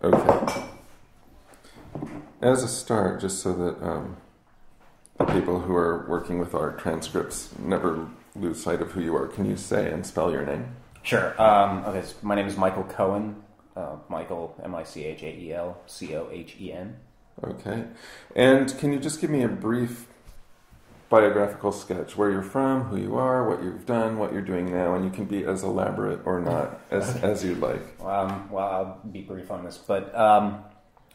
Okay. As a start, just so that the people who are working with our transcripts never lose sight of who you are, can you say and spell your name? Sure. Okay, so my name is Michael Cohen. Michael, Michael, Cohen. Okay. And can you just give me a brief biographical sketch, where you're from, who you are, what you've done, what you're doing now, and you can be as elaborate or not as you'd like. Well, I'll be brief on this, but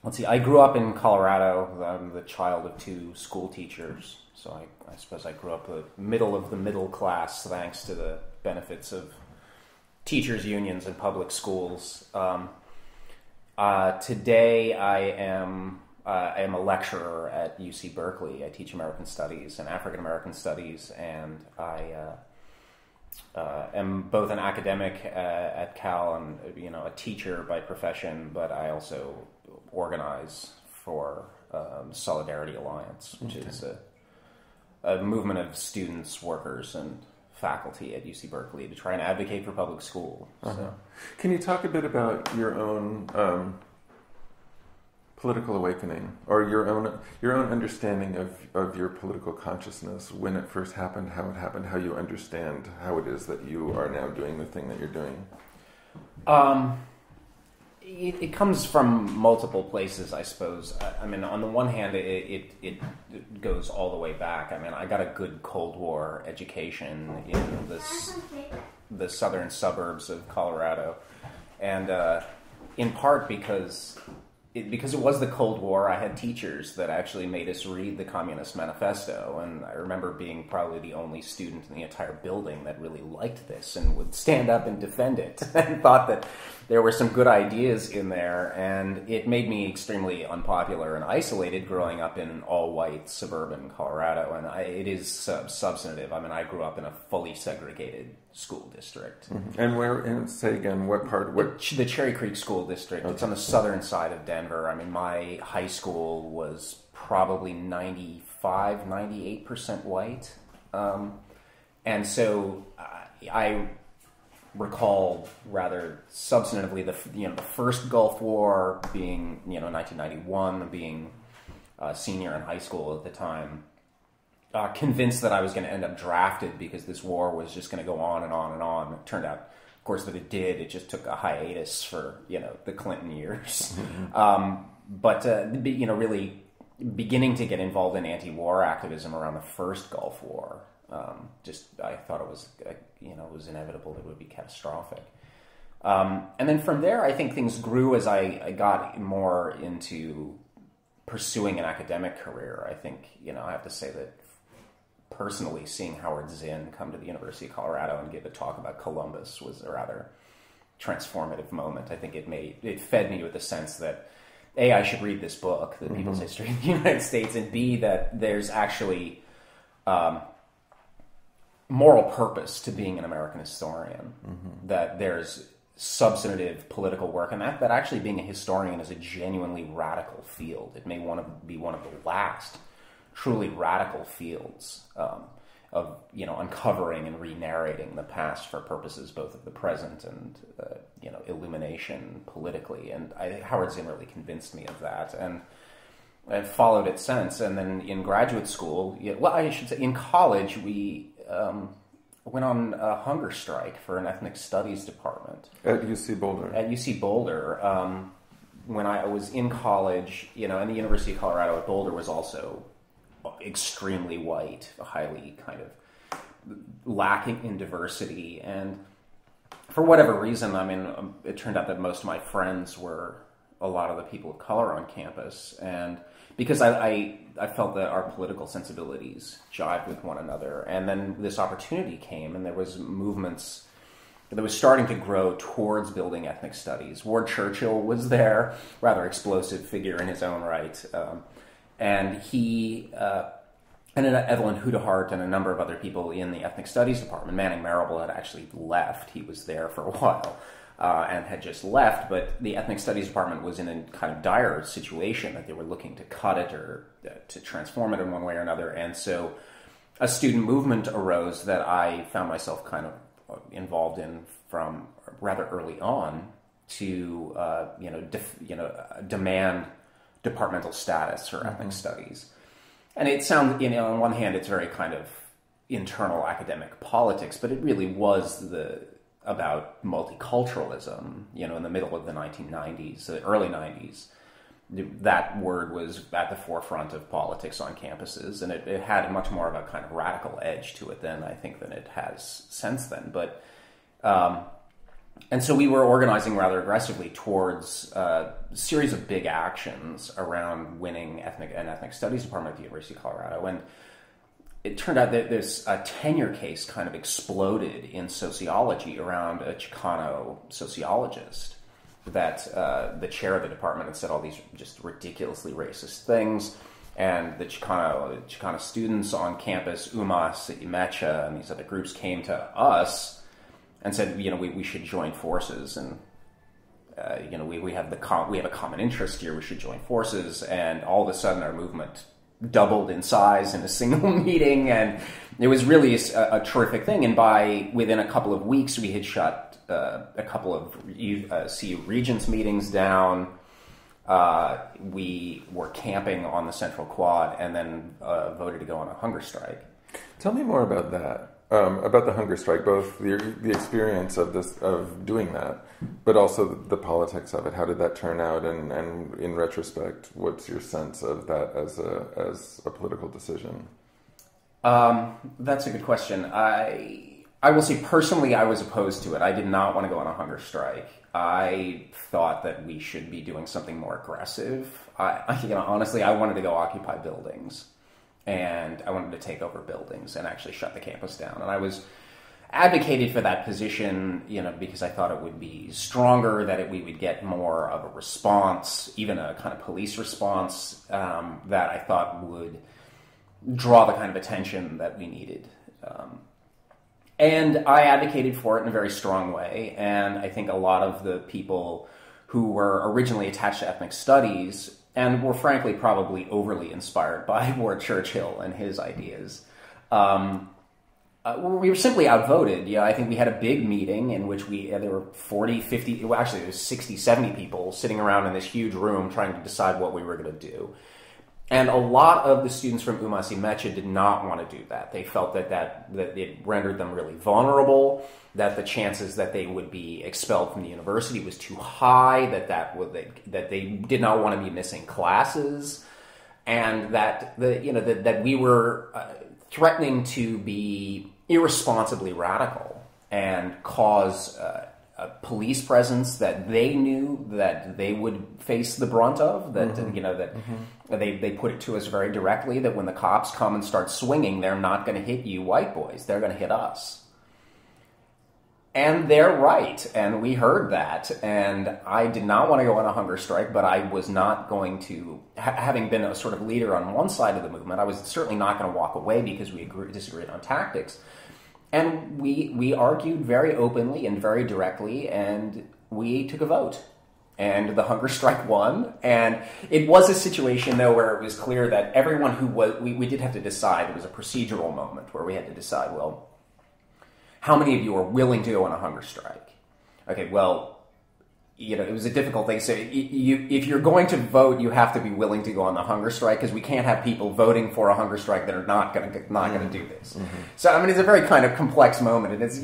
let's see. I grew up in Colorado. I'm the child of two school teachers, so I suppose I grew up the middle of the middle class, thanks to the benefits of teachers' unions and public schools. Today, I am a lecturer at UC Berkeley. I teach American Studies and African American Studies, and I am both an academic at Cal and a teacher by profession. But I also organize for Solidarity Alliance, which is a movement of students, workers, and faculty at UC Berkeley to try and advocate for public school. So. Can you talk a bit about your own political awakening, or your own understanding of your political consciousness, when it first happened, how you understand how it is that you are now doing the thing that you're doing? It comes from multiple places, I suppose. I mean, on the one hand, it goes all the way back. I mean, I got a good Cold War education in the southern suburbs of Colorado, and in part because it was the Cold War. I had teachers that actually made us read the Communist Manifesto, and I remember being probably the only student in the entire building that really liked this and would stand up and defend it and thought that there were some good ideas in there, and it made me extremely unpopular and isolated growing up in all-white suburban Colorado, and it is substantive. I mean, I grew up in a fully segregated school district. Mm-hmm. And where, and say again, what part? The Cherry Creek School District. Okay. It's on the southern side of Denver. I mean, my high school was probably 98% white. And so I recall rather substantively the first Gulf War being 1991, being a senior in high school at the time, convinced that I was going to end up drafted because this war was just going to go on and on and on. It turned out, of course, that it did. It just took a hiatus for the Clinton years, but really beginning to get involved in anti-war activism around the first Gulf War. I thought it was inevitable that it would be catastrophic. And then from there, I think things grew as I got more into pursuing an academic career. I think, I have to say that personally, seeing Howard Zinn come to the University of Colorado and give a talk about Columbus was a rather transformative moment. I think it fed me with the sense that A, I should read this book, The People's History of the United States, and B, that there's actually moral purpose to being an American historian, that there's substantive political work, and that actually being a historian is a genuinely radical field. It may want to be one of the last truly radical fields of uncovering and re-narrating the past for purposes both of the present and illumination politically. And Howard Zinn really convinced me of that, and I've followed it since. And then in graduate school, I should say in college, we went on a hunger strike for an ethnic studies department at UC Boulder. When I was in college, and the University of Colorado at Boulder was also extremely white, highly kind of lacking in diversity, and for whatever reason, I mean, it turned out that most of my friends were a lot of the people of color on campus, and because I felt that our political sensibilities jived with one another. And then this opportunity came, and there was movements that was starting to grow towards building ethnic studies. Ward Churchill was there, rather explosive figure in his own right, and he and Evelyn Hudahart and a number of other people in the ethnic studies department. Manning Marable had actually left; he was there for a while. And had just left, but the ethnic studies department was in a kind of dire situation that they were looking to cut it or to transform it in one way or another. And so a student movement arose that I found myself kind of involved in from rather early on to demand departmental status or ethnic studies. And it sounds, on one hand, it's very kind of internal academic politics, but it really was about multiculturalism. In the middle of the 1990s, the early 90s, that word was at the forefront of politics on campuses, and it had much more of a kind of radical edge to it than it has since then. But and so we were organizing rather aggressively towards a series of big actions around winning ethnic studies department at the University of Colorado. And it turned out that this tenure case kind of exploded in sociology around a Chicano sociologist that the chair of the department had said all these just ridiculously racist things. And the Chicano students on campus, UMass, Mecha, and these other groups came to us and said, we should join forces, and we have a common interest here. We should join forces, and all of a sudden, our movement doubled in size in a single meeting, and it was really a terrific thing. And within a couple of weeks, we had shut a couple of CU Regents meetings down. We were camping on the Central Quad, and then voted to go on a hunger strike. Tell me more about that. About the hunger strike, both the experience of doing that, but also the politics of it. How did that turn out? And in retrospect, what's your sense of that as a political decision? That's a good question. I will say personally, I was opposed to it. I did not want to go on a hunger strike. I thought that we should be doing something more aggressive. Honestly, I wanted to go occupy buildings. And I wanted to take over buildings and actually shut the campus down. And I was advocated for that position, because I thought it would be stronger, that we would get more of a response, even a kind of police response that I thought would draw the kind of attention that we needed. And I advocated for it in a very strong way. And I think a lot of the people who were originally attached to ethnic studies and were frankly probably overly inspired by Ward Churchill and his ideas. We were simply outvoted. I think we had a big meeting in which there were 40, 50, well, actually there was 60, 70 people sitting around in this huge room trying to decide what we were going to do. And a lot of the students from UMass Mecha did not want to do that. They felt that it rendered them really vulnerable, that the chances that they would be expelled from the university was too high, that they did not want to be missing classes, and that that we were threatening to be irresponsibly radical and cause a police presence that they knew that they would face the brunt of. That they put it to us very directly that when the cops come and start swinging, they're not going to hit you white boys; they're going to hit us. And they're right, and we heard that, and I did not want to go on a hunger strike, but I was not going to, having been a sort of leader on one side of the movement, I was certainly not going to walk away because we disagreed on tactics. And we argued very openly and very directly, and we took a vote. And the hunger strike won, and it was a situation, though, where it was clear that everyone who was, we did have to decide, it was a procedural moment where we had to decide, well, how many of you are willing to go on a hunger strike? Okay, well, it was a difficult thing. So if you're going to vote, you have to be willing to go on the hunger strike, because we can't have people voting for a hunger strike that are not going to do this. Mm-hmm. So it's a very kind of complex moment, and it's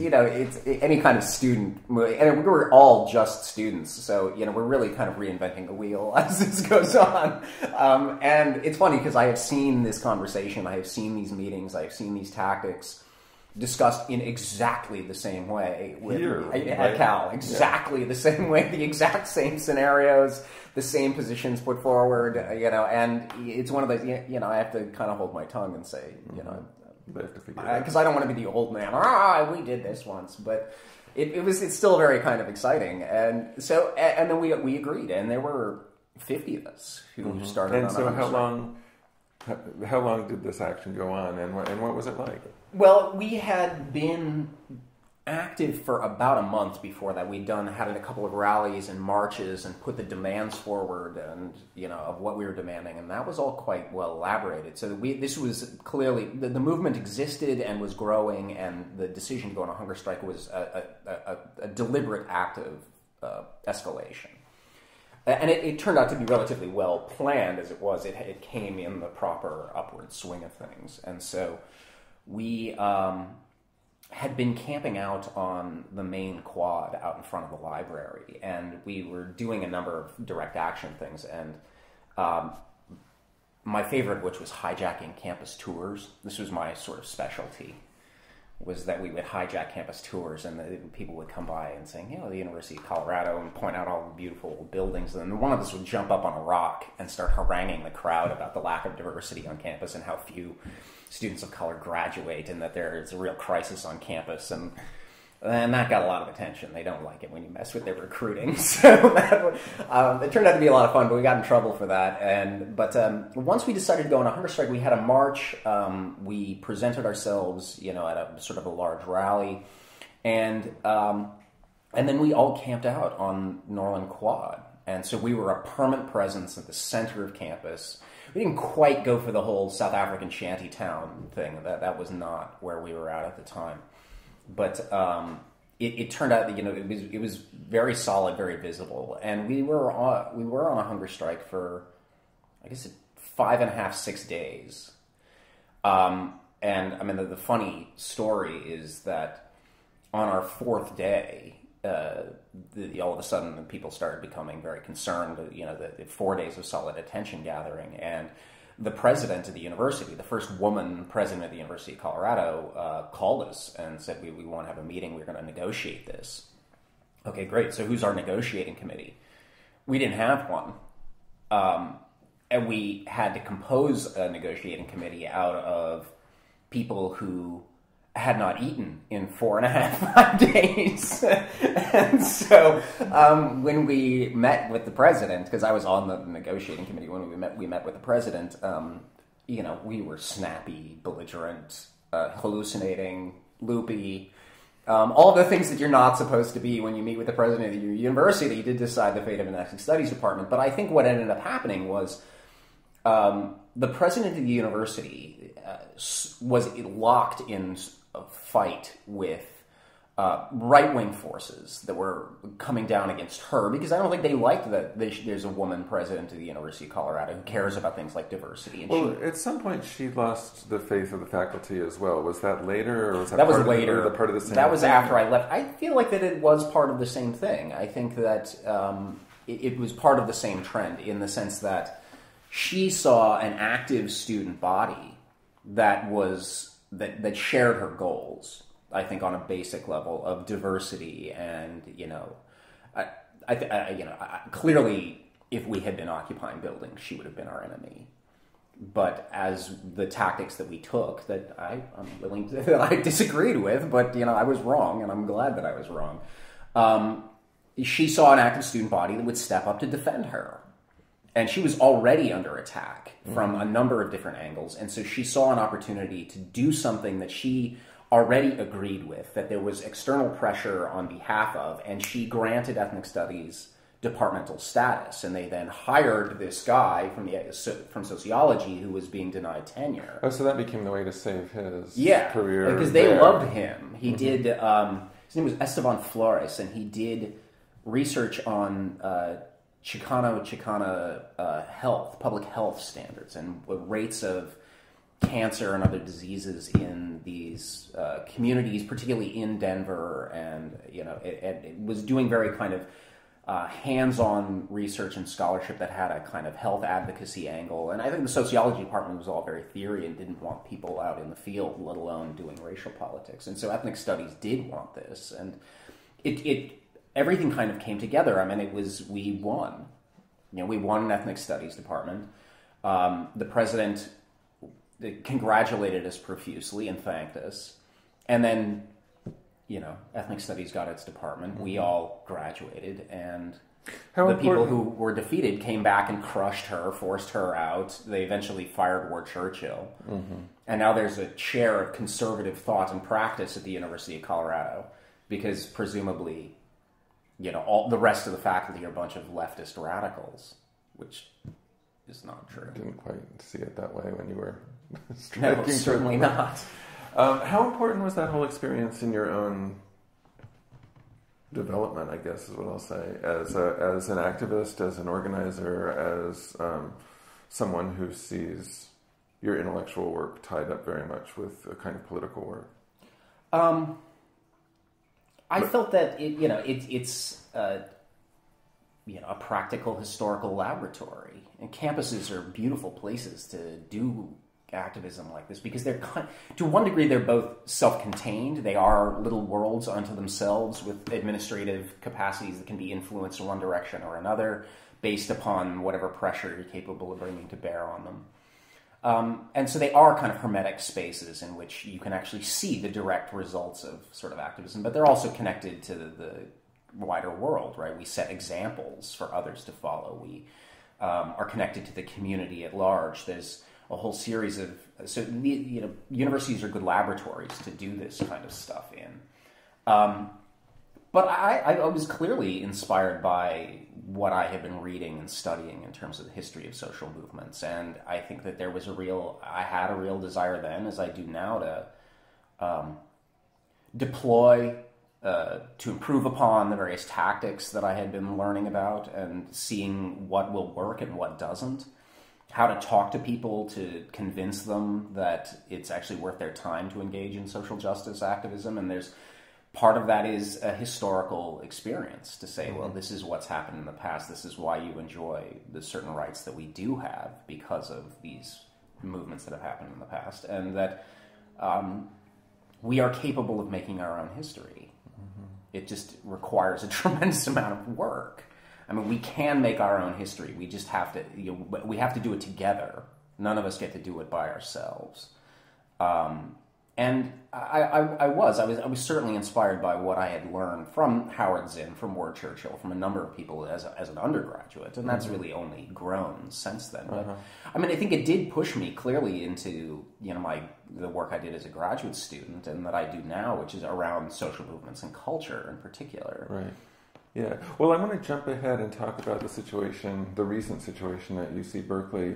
any kind of student, and we were all just students, so we're really kind of reinventing the wheel as this goes on. And it's funny because I have seen this conversation, I have seen these meetings, I have seen these tactics discussed in exactly the same way at Cal, exactly the same way, the exact same scenarios, the same positions put forward, and it's one of those, I have to kind of hold my tongue and say, because I don't want to be the old man, we did this once, but it's still very kind of exciting, and so, and then we agreed, and there were 50 of us who started. And so how long did this action go on, and what was it like? Well, we had been active for about a month before that. We'd had a couple of rallies and marches and put the demands forward, and of what we were demanding, and that was all quite well elaborated. So this was clearly the movement existed and was growing, and the decision to go on a hunger strike was a deliberate act of escalation. And it turned out to be relatively well planned as it was. It came in the proper upward swing of things. And so we had been camping out on the main quad out in front of the library. And we were doing a number of direct action things. And my favorite, which was hijacking campus tours. This was my sort of specialty, was that we would hijack campus tours, and people would come by and say, the University of Colorado, and point out all the beautiful buildings. And then one of us would jump up on a rock and start haranguing the crowd about the lack of diversity on campus and how few students of color graduate, and that there is a real crisis on campus. And that got a lot of attention. They don't like it when you mess with their recruiting. So it turned out to be a lot of fun, but we got in trouble for that. But once we decided to go on a hunger strike, we had a march. We presented ourselves, at a sort of a large rally, and then we all camped out on Norland Quad. And so we were a permanent presence at the center of campus. We didn't quite go for the whole South African shantytown thing. That was not where we were at the time. But it turned out that it was very solid, very visible, and we were on a hunger strike for, I guess, 5.5, 6 days. And I mean, the funny story is that on our 4th day, all of a sudden people started becoming very concerned. The 4 days of solid attention gathering, and the president of the university, the first woman president of the University of Colorado, called us and said, we want to have a meeting. We're going to negotiate this. Okay, great. So who's our negotiating committee? We didn't have one. And we had to compose a negotiating committee out of people who had not eaten in 4.5, 5 days. And so when we met with the president, because I was on the negotiating committee when we met with the president, we were snappy, belligerent, hallucinating, loopy, all of the things that you're not supposed to be when you meet with the president of your university to decide the fate of an ethnic studies department. But I think what ended up happening was the president of the university was locked in a fight with right-wing forces that were coming down against her, because I don't think they liked that there's a woman president of the University of Colorado who cares about things like diversity. And at some point she lost the faith of the faculty as well. Was that later, or was that was later? Part of the same that was thing? After I left. I feel like that it was part of the same thing. I think that it was part of the same trend, in the sense that she saw an active student body that shared her goals, I think, on a basic level of diversity. And clearly, if we had been occupying buildings, she would have been our enemy. But as the tactics that we took, that I'm willing to, I disagreed with, but I was wrong, and I'm glad that I was wrong. She saw an active student body that would step up to defend her. And she was already under attack from a number of different angles. And so she saw an opportunity to do something that she already agreed with, that there was external pressure on behalf of, and she granted ethnic studies departmental status. And they then hired this guy from sociology who was being denied tenure. Oh, so that became the way to save his career. Because they loved him. He did, his name was Esteban Flores, and he did research on Chicana health, public health standards, and rates of cancer and other diseases in these communities, particularly in Denver. And it was doing very kind of hands-on research and scholarship that had a kind of health advocacy angle. And I think the sociology department was all very theory and didn't want people out in the field, let alone doing racial politics. And so ethnic studies did want this, and everything kind of came together. I mean, we won. We won an ethnic studies department. The president congratulated us profusely and thanked us. And then, ethnic studies got its department. We all graduated, and people who were defeated came back and crushed her, forced her out. They eventually fired Ward Churchill. And now there's a chair of conservative thought and practice at the University of Colorado, because presumably all the rest of the faculty are a bunch of leftist radicals, which is not true. I didn't quite see it that way when you were striking. No, certainly not. How important was that whole experience in your own development, I guess is what I'll say, as an activist, as an organizer, as someone who sees your intellectual work tied up very much with a kind of political work? I felt that it's a practical historical laboratory, and campuses are beautiful places to do activism like this because they're to one degree they're both self-contained. They are little worlds unto themselves with administrative capacities that can be influenced in one direction or another based upon whatever pressure you're capable of bringing to bear on them. And so they are kind of hermetic spaces in which you can actually see the direct results of sort of activism, but they're also connected to the wider world, right? We set examples for others to follow. We are connected to the community at large. There's a whole series of universities are good laboratories to do this kind of stuff in. But I was clearly inspired by what I had been reading and studying in terms of the history of social movements, and I think that I had a real desire then, as I do now, to deploy, to improve upon the various tactics that I had been learning about and seeing what will work and what doesn't. How to talk to people to convince them that it's actually worth their time to engage in social justice activism. And there's part of that is a historical experience to say, well, this is what's happened in the past. This is why you enjoy the certain rights that we do have because of these movements that have happened in the past. And that we are capable of making our own history. It just requires a tremendous amount of work. I mean, we can make our own history. We just have to, we have to do it together. None of us get to do it by ourselves. And I was certainly inspired by what I had learned from Howard Zinn, from Ward Churchill, from a number of people as an undergraduate, and that's really only grown since then. But I mean, I think it did push me clearly into the work I did as a graduate student, and that I do now, which is around social movements and culture in particular. Right. Yeah. Well, I want to jump ahead and talk about the recent situation at UC Berkeley,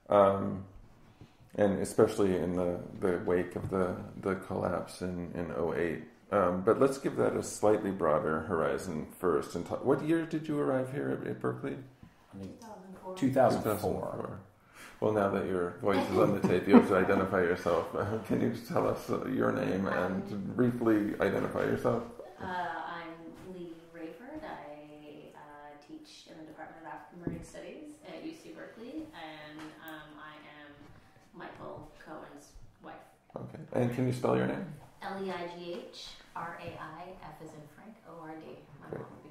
and especially in the wake of the collapse in 2008. But let's give that a slightly broader horizon first. And what year did you arrive here at Berkeley? 2004. Well, now that your voice is on the tape, you have to identify yourself. Can you just tell us your name and briefly identify yourself? I'm Leigh Raiford. I teach in the Department of African American Studies at UC Berkeley, and I am Michael Cohen's wife. Okay. And can you spell your name? Leigh, Raif as in Frank, O-R-D. My mom would be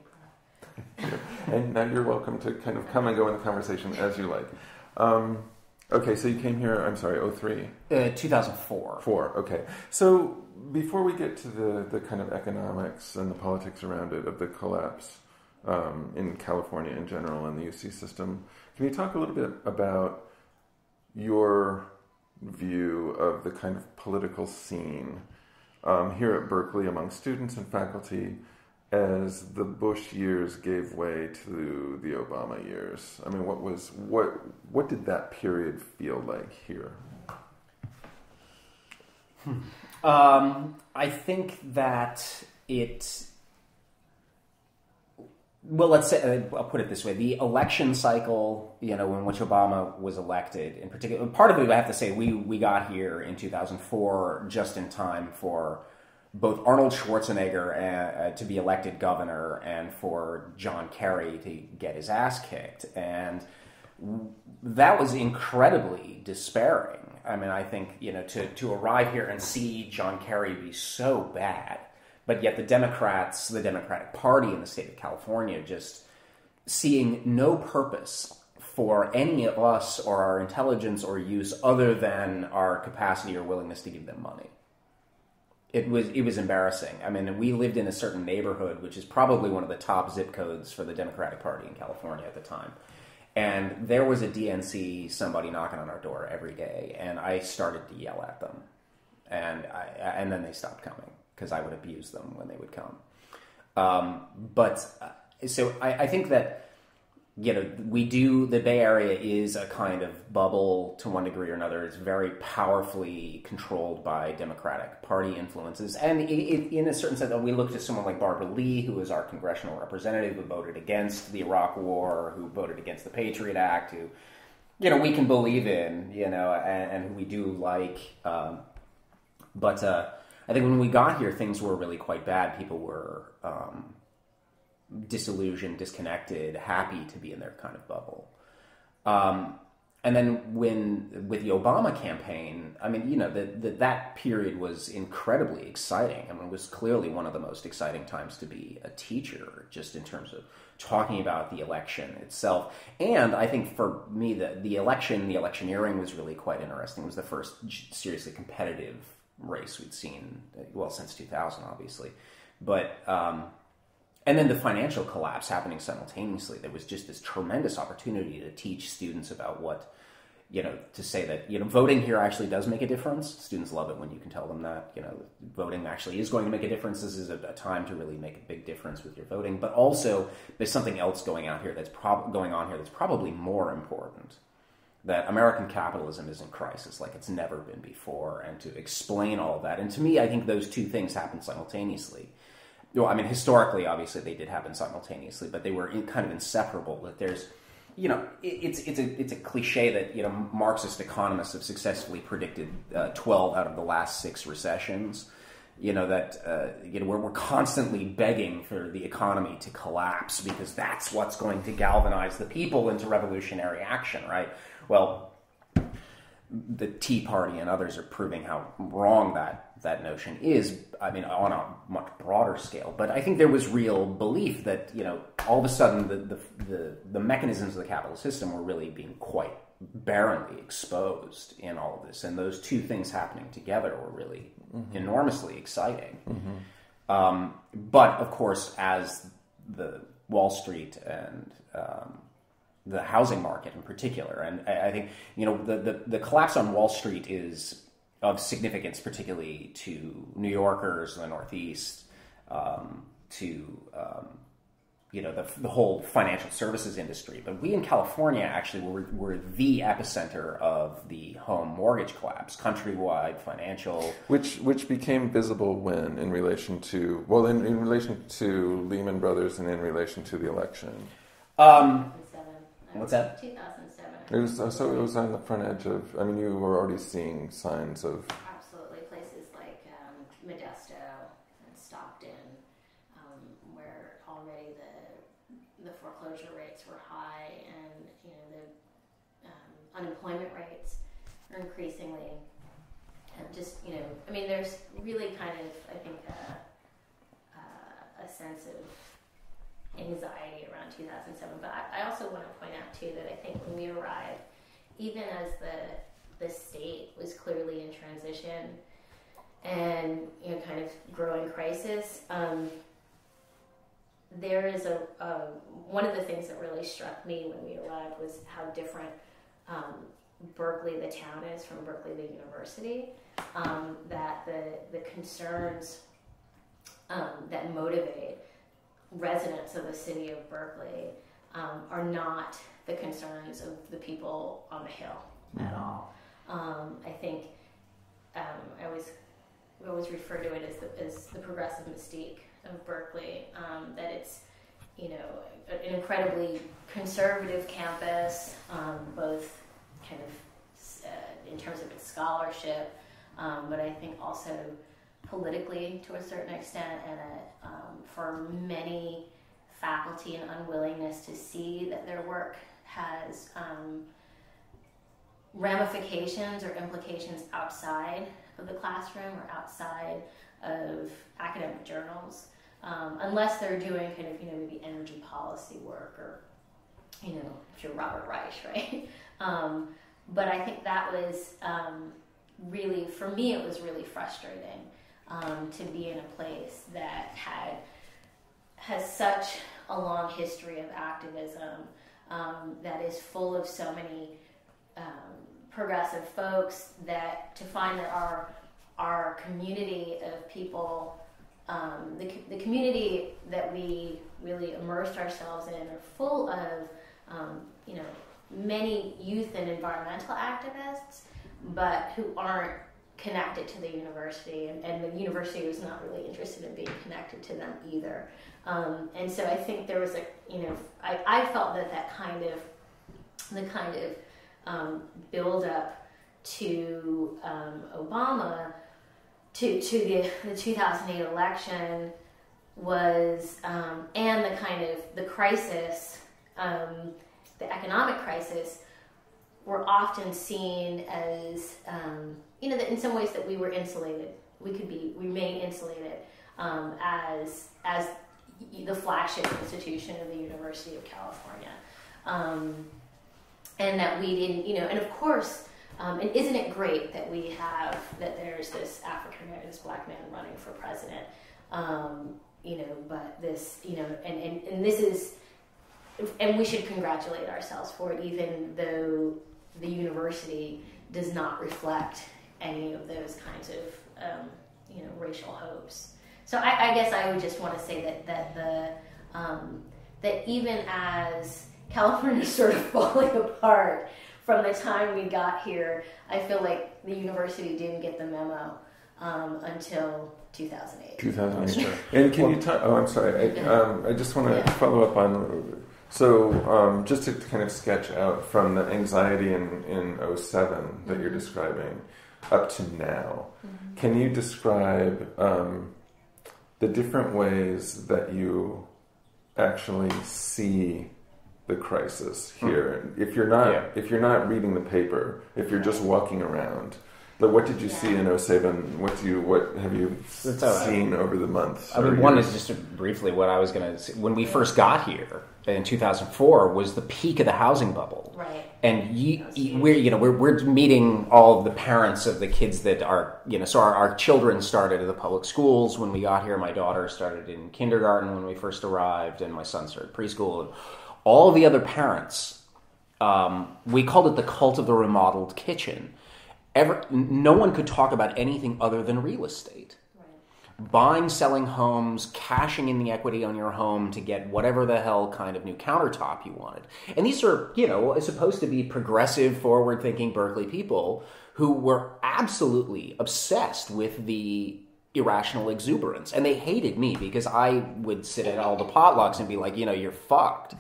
proud. And now you're welcome to kind of come and go in the conversation as you like. Okay, so you came here, 2003? 2004. Okay. So before we get to the kind of economics and the politics around it, of the collapse in California in general and the UC system, can you talk a little bit about your view of the kind of political scene here at Berkeley among students and faculty as the Bush years gave way to the Obama years? I mean, what did that period feel like here? I think that let's say, I'll put it this way. The election cycle, in which Obama was elected, in particular, part of it, I have to say, we got here in 2004 just in time for both Arnold Schwarzenegger to be elected governor and for John Kerry to get his ass kicked. And that was incredibly despairing. I mean, I think, to arrive here and see John Kerry be so bad, but yet the Democratic Party in the state of California just seeing no purpose for any of us or our intelligence or use other than our capacity or willingness to give them money. It was embarrassing. I mean, we lived in a certain neighborhood, which is probably one of the top zip codes for the Democratic Party in California at the time. And there was a DNC, somebody knocking on our door every day, and I started to yell at them. And then they stopped coming, because I would abuse them when they would come. So I think that the Bay Area is a kind of bubble to one degree or another. It's very powerfully controlled by Democratic Party influences. And in a certain sense, we looked at someone like Barbara Leigh, who was our congressional representative, who voted against the Iraq War, who voted against the Patriot Act, who, we can believe in, and who we do like. But I think when we got here, things were really quite bad. People were disillusioned, disconnected, happy to be in their kind of bubble. And then with the Obama campaign, that period was incredibly exciting. It was clearly one of the most exciting times to be a teacher, just in terms of talking about the election itself. And I think for me, the electioneering was really quite interesting. It was the first seriously competitive race we'd seen, since 2000, obviously. But and then the financial collapse happening simultaneously. There was just this tremendous opportunity to teach students about what, to say that, voting here actually does make a difference. Students love it when you can tell them that, voting actually is going to make a difference. This is a time to really make a big difference with your voting. But also, there's something else going on here that's probably more important. That American capitalism is in crisis like it's never been before, and to explain all of that. And to me, I think those two things happen simultaneously. Historically, obviously, they did happen simultaneously, but they were kind of inseparable. That there's, it's a cliche that, Marxist economists have successfully predicted 12 out of the last 6 recessions. We're constantly begging for the economy to collapse because that's what's going to galvanize the people into revolutionary action, right? Well, the Tea Party and others are proving how wrong that notion is, on a much broader scale. But I think there was real belief that, all of a sudden the mechanisms of the capitalist system were really being quite barrenly exposed in all of this. And those two things happening together were really enormously exciting. But, of course, as the Wall Street and the housing market in particular, and I think, the collapse on Wall Street is of significance, particularly to New Yorkers in the Northeast, to the whole financial services industry. But we in California actually were the epicenter of the home mortgage collapse, countrywide financial. Which became visible when in relation to in relation to Lehman Brothers and in relation to the election. 2007. What's that? 2007. It was on the front edge of. You were already seeing signs of. Absolutely, places like Modesto and Stockton, where already the foreclosure rates were high, and the unemployment rates are increasingly, there's really kind of, I think, a sense of anxiety around 2007. But I also want to point out too that I think when we arrived, even as the state was clearly in transition and kind of growing crisis, there is one of the things that really struck me when we arrived was how different Berkeley, the town, is from Berkeley, the university. That the concerns that motivate residents of the city of Berkeley are not the concerns of the people on the Hill at all. I think we always refer to it as the progressive mystique of Berkeley, that it's an incredibly conservative campus, both kind of in terms of its scholarship, but I think also politically to a certain extent, and for many faculty, an unwillingness to see that their work has ramifications or implications outside of the classroom or outside of academic journals, unless they're doing kind of maybe energy policy work, or if you're Robert Reich, right? But I think that was really, for me, it was really frustrating to be in a place that has such a long history of activism, that is full of so many progressive folks, that to find that our community of people, the community that we really immersed ourselves in, are full of you know, many youth and environmental activists, but who aren't connected to the university, and the university was not really interested in being connected to them either. And so I think there was I felt that kind of build up to Obama to the 2008 election was and the kind of the crisis, the economic crisis, were often seen as that in some ways that we were insulated. We could remain insulated as the flagship institution of the University of California, and that we didn't, and of course, and isn't it great that there's this African American, this black man running for president, but this, and this is, and we should congratulate ourselves for it, even though the university does not reflect any of those kinds of, racial hopes. So I guess I would just want to say that even as California is sort of falling apart from the time we got here, I feel like the university didn't get the memo until 2008. 2008. And can you talk? Oh, I'm sorry. I just want to follow up on. So just to kind of sketch out from the anxiety in 07 that you're describing up to now, can you describe the different ways that you actually see the crisis here? If you're not reading the paper, if you're just walking around, but what did you see in 07? What have you seen over the months? I mean, one is just briefly what I was going to say. When we first got here in 2004 was the peak of the housing bubble. Right. And we're meeting all of the parents of the kids that are, so our children started at the public schools when we got here. My daughter started in kindergarten when we first arrived, and my son started preschool. And all the other parents, we called it the cult of the remodeled kitchen. No one could talk about anything other than real estate. Right. Buying, selling homes, cashing in the equity on your home to get whatever the hell kind of new countertop you wanted. And these are, supposed to be progressive, forward-thinking Berkeley people who were absolutely obsessed with the irrational exuberance. And they hated me because I would sit at all the potlucks and be like, you're fucked.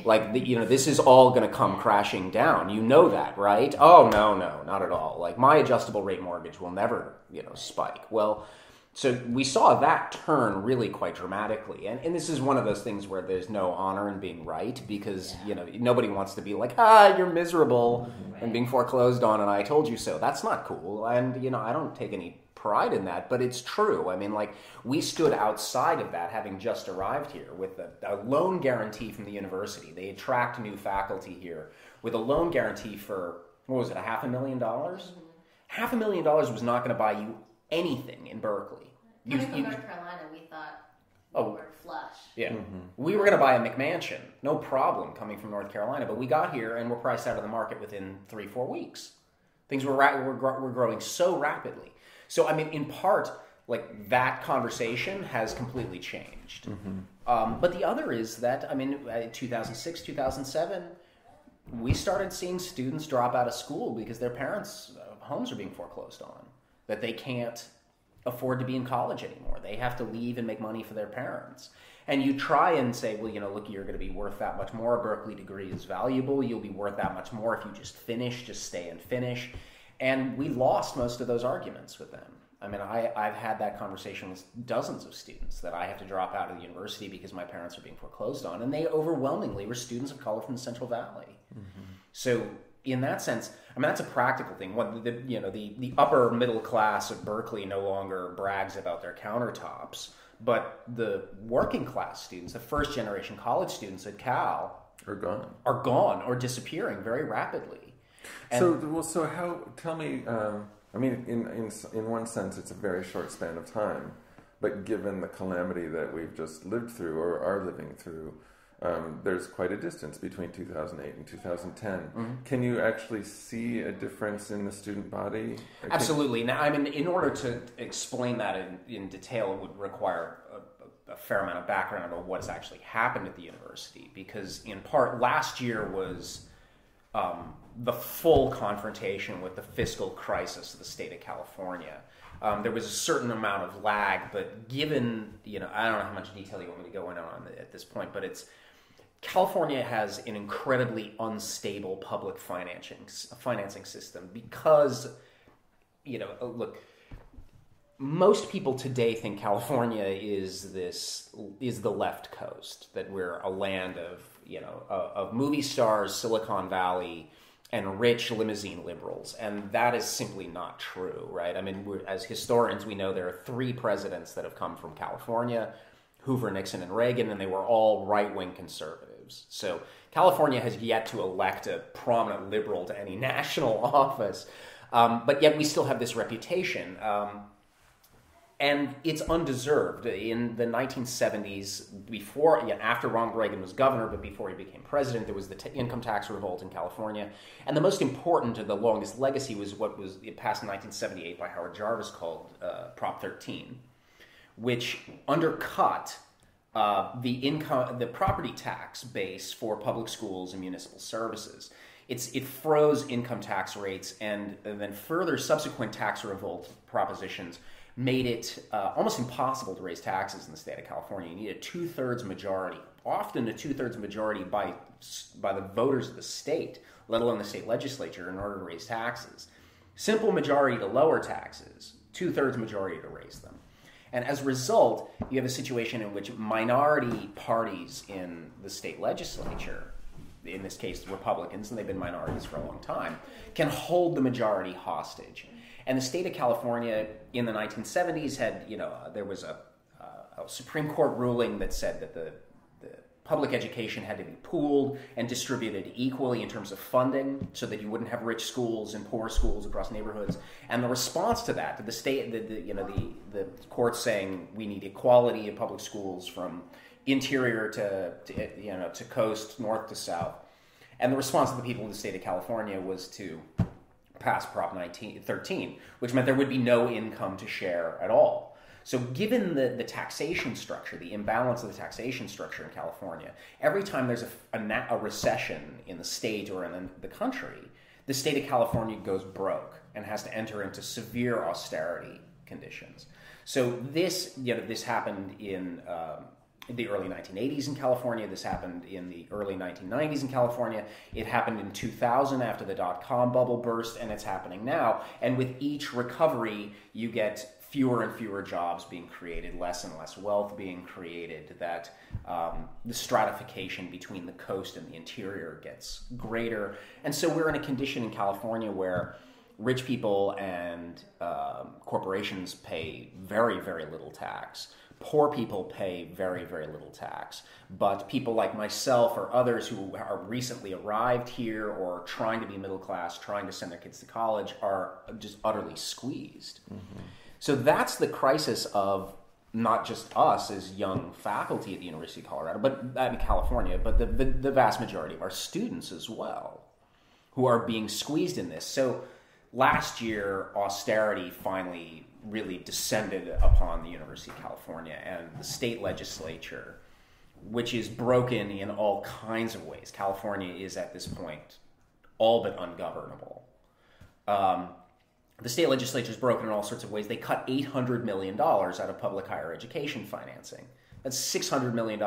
Like, this is all going to come crashing down. You know that, right? Oh, no, not at all. Like, my adjustable rate mortgage will never, spike. Well, so we saw that turn really quite dramatically. And this is one of those things where there's no honor in being right because, nobody wants to be like, you're miserable and being foreclosed on and I told you so. That's not cool. And, I don't take any pride in that, but it's true. I mean, like, we stood outside of that having just arrived here with a loan guarantee from the university. They attract new faculty here with a loan guarantee for, what was it, $500,000? $500,000 was not going to buy you anything in Berkeley. Coming from North Carolina, we thought we were flush. Yeah. Mm-hmm. We were going to buy a McMansion. No problem coming from North Carolina, but we got here and we're priced out of the market within 3-4 weeks. Things were growing so rapidly. So, I mean, in part, like, that conversation has completely changed. Mm-hmm. But the other is that, I mean, 2006, 2007, we started seeing students drop out of school because their parents' homes are being foreclosed on, that they can't afford to be in college anymore. They have to leave and make money for their parents. And you try and say, well, look, you're going to be worth that much more. A Berkeley degree is valuable. You'll be worth that much more if you just stay and finish. And we lost most of those arguments with them. I mean, I've had that conversation with dozens of students that I have to drop out of the university because my parents are being foreclosed on, and they overwhelmingly were students of color from the Central Valley. Mm-hmm. So in that sense, I mean, that's a practical thing. The upper middle class of Berkeley no longer brags about their countertops, but the working class students, the first generation college students at Cal, are gone or disappearing very rapidly. And tell me, I mean, in one sense, it's a very short span of time, but given the calamity that we've just lived through or are living through, there's quite a distance between 2008 and 2010. Mm-hmm. Can you actually see a difference in the student body? Absolutely. Now, I mean, in order to explain that in detail, it would require a fair amount of background about what has actually happened at the university, because in part last year was the full confrontation with the fiscal crisis of the state of California. There was a certain amount of lag, but given, I don't know how much detail you want me to go in on at this point, but California has an incredibly unstable public financing system because, look, most people today think California is the left coast, that we're a land of movie stars, Silicon Valley, and rich limousine liberals, and that is simply not true, right? I mean, as historians, we know there are 3 presidents that have come from California: Hoover, Nixon, and Reagan, and they were all right-wing conservatives. So California has yet to elect a prominent liberal to any national office, but yet we still have this reputation. And it's undeserved. In the 1970s, after Ronald Reagan was governor, but before he became president, there was the income tax revolt in California. And the most important and the longest legacy was it passed in 1978 by Howard Jarvis called Prop 13, which undercut the property tax base for public schools and municipal services. It froze income tax rates, and then further subsequent tax revolt propositions made it almost impossible to raise taxes in the state of California. You need a 2/3 majority, often a 2/3 majority by the voters of the state, let alone the state legislature, in order to raise taxes. Simple majority to lower taxes, 2/3 majority to raise them. And as a result, you have a situation in which minority parties in the state legislature, in this case Republicans, and they've been minorities for a long time, can hold the majority hostage. And the state of California in the 1970s had, there was a Supreme Court ruling that said that the public education had to be pooled and distributed equally in terms of funding, so that you wouldn't have rich schools and poor schools across neighborhoods. And the response to that, to the state, the courts saying we need equality in public schools from interior to coast, north to south. And the response of the people of the state of California was to pass Prop 13, which meant there would be no income to share at all. So given the taxation structure, the imbalance of the taxation structure in California, every time there's a recession in the state or in the country, the state of California goes broke and has to enter into severe austerity conditions. So this happened in the early 1980s in California. This happened in the early 1990s in California. It happened in 2000 after the dot-com bubble burst, and it's happening now. And with each recovery, you get fewer and fewer jobs being created, less and less wealth being created, that the stratification between the coast and the interior gets greater. And so we're in a condition in California where rich people and corporations pay very, very little tax. Poor people pay very, very little tax, but people like myself or others who are recently arrived here or trying to be middle class, trying to send their kids to college, are just utterly squeezed. Mm-hmm. So that's the crisis of not just us as young faculty at the University of California, but the vast majority of our students as well, who are being squeezed in this. So last year, austerity finally really descended upon the University of California, and the state legislature, which is broken in all kinds of ways. California is at this point all but ungovernable. The state legislature is broken in all sorts of ways. They cut $800 million out of public higher education financing. That's $600 million,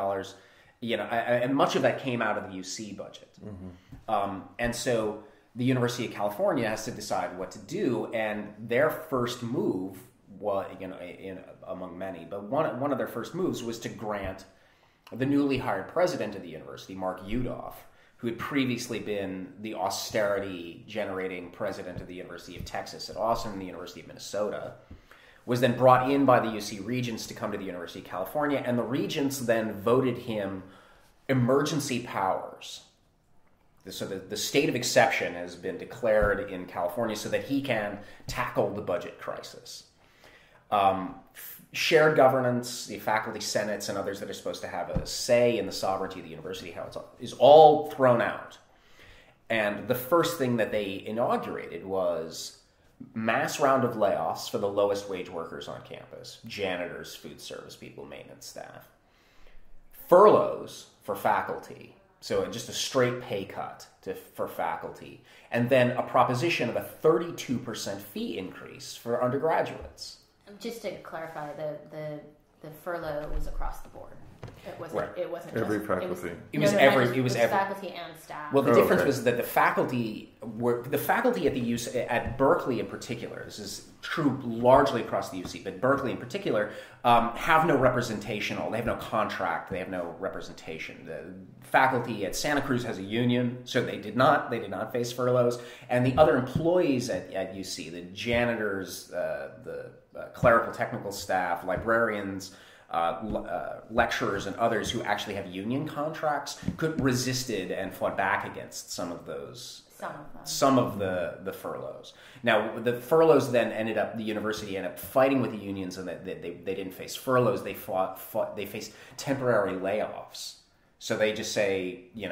and much of that came out of the UC budget. Mm-hmm. And so the University of California has to decide what to do, and their first move was, among many, but one of their first moves was to grant the newly hired president of the university, Mark Yudof, who had previously been the austerity-generating president of the University of Texas at Austin and the University of Minnesota, was then brought in by the UC Regents to come to the University of California, and the Regents then voted him emergency powers. So the state of exception has been declared in California so that he can tackle the budget crisis. Shared governance, the faculty senates and others that are supposed to have a say in the sovereignty of the university, is all thrown out. And the first thing that they inaugurated was mass round of layoffs for the lowest wage workers on campus: janitors, food service people, maintenance staff. furloughs for faculty, so just a straight pay cut for faculty, and then a proposition of a 32% fee increase for undergraduates. Just to clarify, the furlough was across the board. It wasn't. Right. It wasn't Every just, faculty. It was every faculty and staff. Well, the difference was that the faculty at Berkeley in particular. This is true largely across the UC, but Berkeley in particular have no representational. They have no contract. They have no representation. The faculty at Santa Cruz has a union, so they did not face furloughs. And the other employees at UC, the janitors, the clerical technical staff, librarians, lecturers and others who actually have union contracts resisted and fought back against some of the furloughs. Now, the furloughs then the university ended up fighting with the unions, and they didn't face furloughs. They faced temporary layoffs. So they just say, you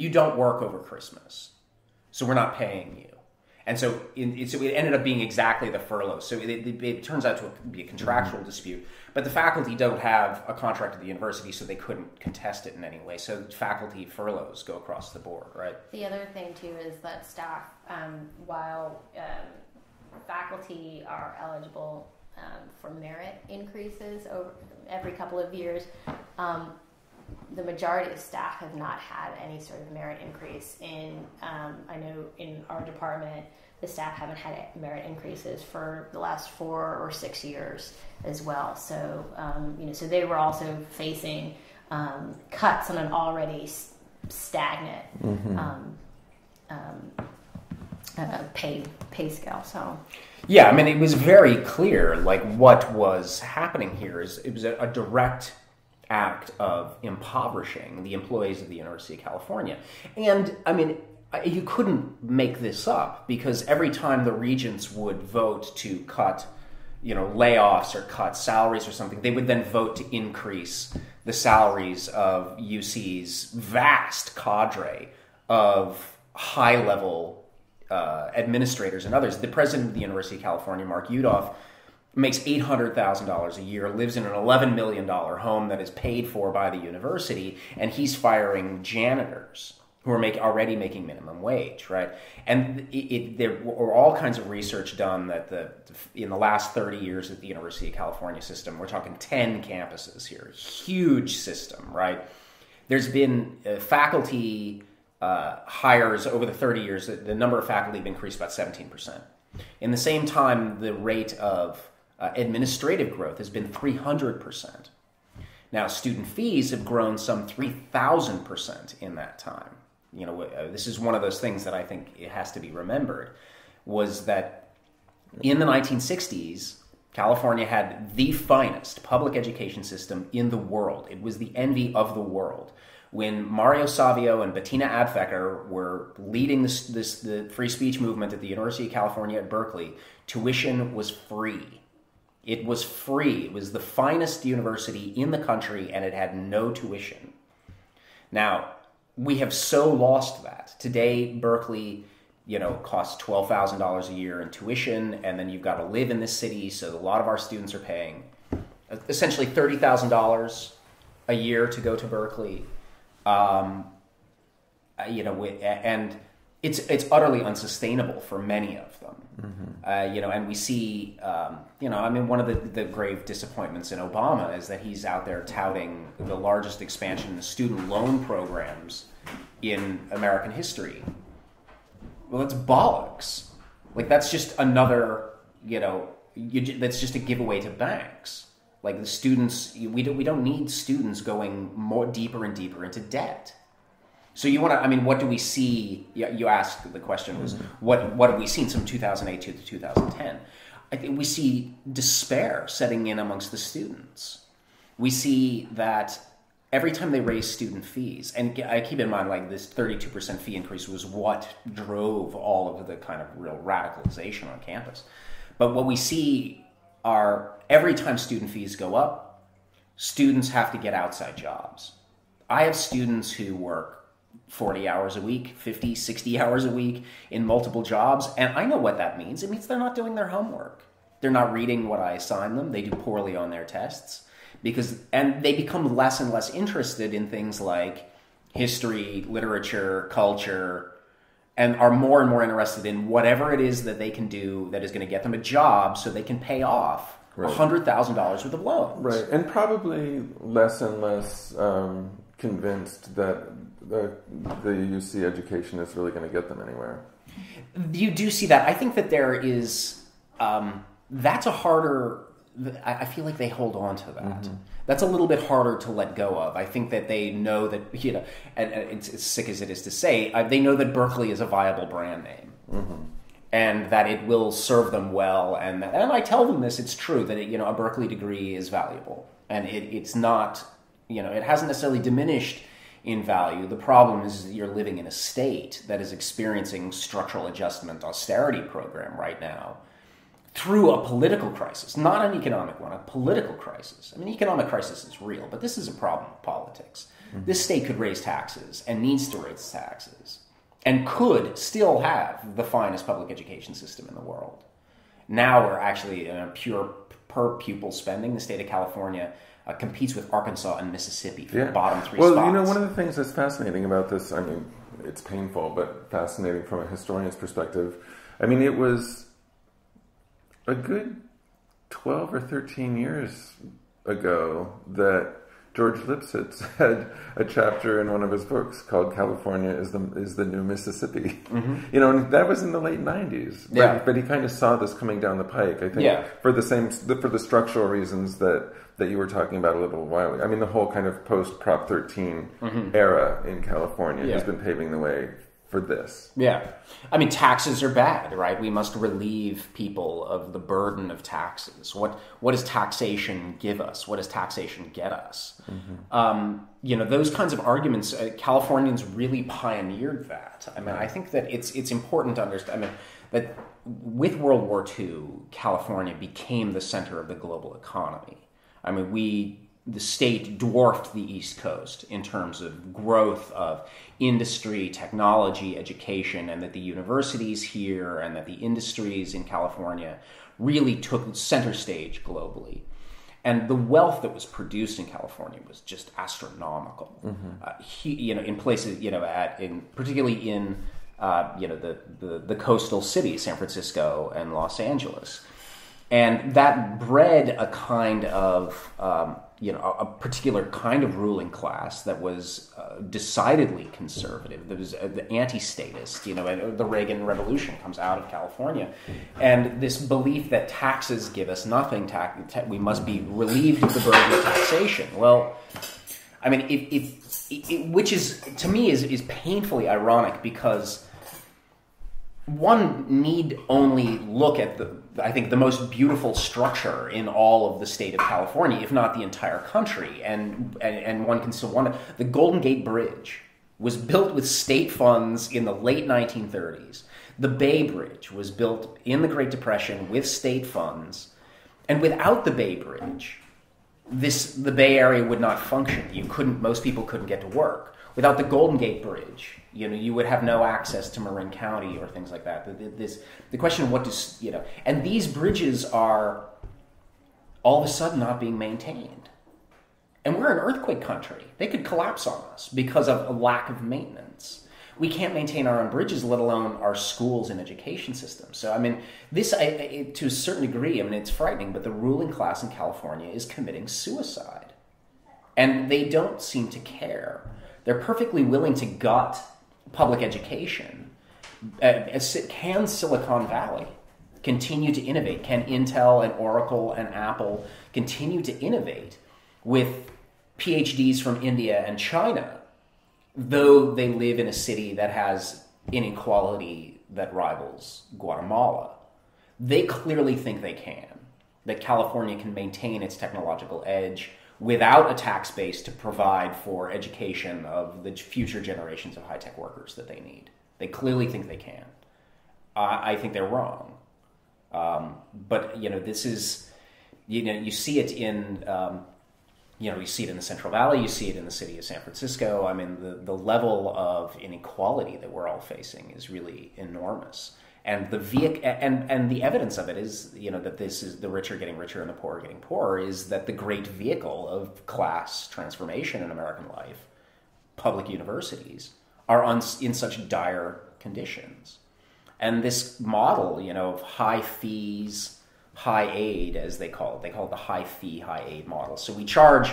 don't work over Christmas, so we're not paying you. And so it ended up being exactly the furlough. So it turns out to be a contractual dispute. But the faculty don't have a contract at the university, so they couldn't contest it in any way. So faculty furloughs go across the board, right? The other thing, too, is that staff, while faculty are eligible for merit increases every couple of years, the majority of staff have not had any sort of merit increase I know in our department, the staff haven't had merit increases for the last 4 or 6 years as well. So, so they were also facing cuts on an already stagnant pay scale. So, yeah, I mean, it was very clear, like, what was happening here is it was a direct act of impoverishing the employees of the University of California. And, I mean, you couldn't make this up, because every time the regents would vote to cut, layoffs or cut salaries or something, they would then vote to increase the salaries of UC's vast cadre of high-level administrators and others. The president of the University of California, Mark Yudof, makes $800,000 a year, lives in an $11 million home that is paid for by the university, and he's firing janitors who are already making minimum wage, right? And there were all kinds of research done that in the last 30 years at the University of California system, we're talking 10 campuses here, huge system, right? There's been faculty hires over the 30 years, the number of faculty have increased about 17%. In the same time, the rate of administrative growth has been 300%. Now, student fees have grown some 3,000% in that time. This is one of those things that I think it has to be remembered, was that in the 1960s, California had the finest public education system in the world. It was the envy of the world. When Mario Savio and Bettina Abfecker were leading the free speech movement at the University of California at Berkeley, tuition was free. It was free. It was the finest university in the country, and it had no tuition. Now, we have so lost that. Today, Berkeley, costs $12,000 a year in tuition, and then you've got to live in this city, so a lot of our students are paying essentially $30,000 a year to go to Berkeley. And it's utterly unsustainable for many of them. And we see, one of the grave disappointments in Obama is that he's out there touting the largest expansion in the student loan programs in American history. Well, it's bollocks. Like, that's just another, that's just a giveaway to banks. Like, the students, we don't need students going more deeper and deeper into debt. So what do we see? You asked, the question was, what have we seen from 2008 to 2010? I think we see despair setting in amongst the students. We see that every time they raise student fees, and I keep in mind, like, this 32% fee increase was what drove all of the kind of real radicalization on campus. But what we see are, every time student fees go up, students have to get outside jobs. I have students who work 40 hours a week, 50, 60 hours a week in multiple jobs, and I know what that means. It means they're not doing their homework. They're not reading what I assign them. They do poorly on their tests. and they become less and less interested in things like history, literature, culture, and are more and more interested in whatever it is that they can do that is going to get them a job so they can pay off $100,000 worth of loans. Right, and probably less and less convinced that the UC education is really going to get them anywhere. You do see that. I think that there is, that's a harder, I feel like they hold on to that. Mm-hmm. That's a little bit harder to let go of. I think that they know that, and it's as sick as it is to say, they know that Berkeley is a viable brand name. Mm-hmm. And that it will serve them well. And I tell them this, it's true, that a Berkeley degree is valuable. And it's not, it hasn't necessarily diminished in value. The problem is you're living in a state that is experiencing structural adjustment austerity program right now through a political crisis, not an economic one, a political crisis. I mean, economic crisis is real, but this is a problem of politics. Mm-hmm. This state could raise taxes and needs to raise taxes and could still have the finest public education system in the world. Now we're actually in a pure per pupil spending. The state of California competes with Arkansas and Mississippi for the bottom three spots. Well, one of the things that's fascinating about this, I mean, it's painful, but fascinating from a historian's perspective. I mean, it was a good 12 or 13 years ago that George Lipsitz had a chapter in one of his books called "California is the New Mississippi." Mm-hmm. And that was in the late '90s. But he kind of saw this coming down the pike. I think for the structural reasons that you were talking about a little while ago. I mean, the whole kind of post Prop 13 era in California has been paving the way for this. Yeah. I mean, taxes are bad, right? We must relieve people of the burden of taxes. What does taxation give us? What does taxation get us? Mm-hmm. Those kinds of arguments, Californians really pioneered that. I mean, I think that it's important to understand, that with World War II, California became the center of the global economy. I mean, the state dwarfed the East Coast in terms of growth of industry, technology, education, and that the universities here and that the industries in California really took center stage globally. And the wealth that was produced in California was just astronomical. Mm-hmm. In places, particularly in the coastal cities, San Francisco and Los Angeles. And that bred a kind of, a particular kind of ruling class that was decidedly conservative. There was the anti-statist, and the Reagan Revolution comes out of California. And this belief that taxes give us nothing, we must be relieved of the burden of taxation. Well, I mean, which is, to me, is painfully ironic, because one need only look at I think the most beautiful structure in all of the state of California, if not the entire country, and one can still wonder. The Golden Gate Bridge was built with state funds in the late 1930s. The Bay Bridge was built in the Great Depression with state funds, and without the Bay Bridge, the Bay Area would not function. Most people couldn't get to work. Without the Golden Gate Bridge, you would have no access to Marin County or things like that. The question of what does, and these bridges are all of a sudden not being maintained. And we're an earthquake country. They could collapse on us because of a lack of maintenance. We can't maintain our own bridges, let alone our schools and education systems. So, I mean, this, to a certain degree, it's frightening, but the ruling class in California is committing suicide. And they don't seem to care. They're perfectly willing to gut public education. Can Silicon Valley continue to innovate? Can Intel and Oracle and Apple continue to innovate with PhDs from India and China, though they live in a city that has inequality that rivals Guatemala? They clearly think they can, that California can maintain its technological edge without a tax base to provide for education of the future generations of high-tech workers that they need. They clearly think they can. I think they're wrong. But, this is, you see it in, you see it in the Central Valley, you see it in the city of San Francisco. I mean, the level of inequality that we're all facing is really enormous. And and the evidence of it is, that this is the rich are getting richer and the poor are getting poorer, is that the great vehicle of class transformation in American life, public universities, are in such dire conditions. And this model, of high fees, high aid, as they call it the high fee, high aid model. So we charge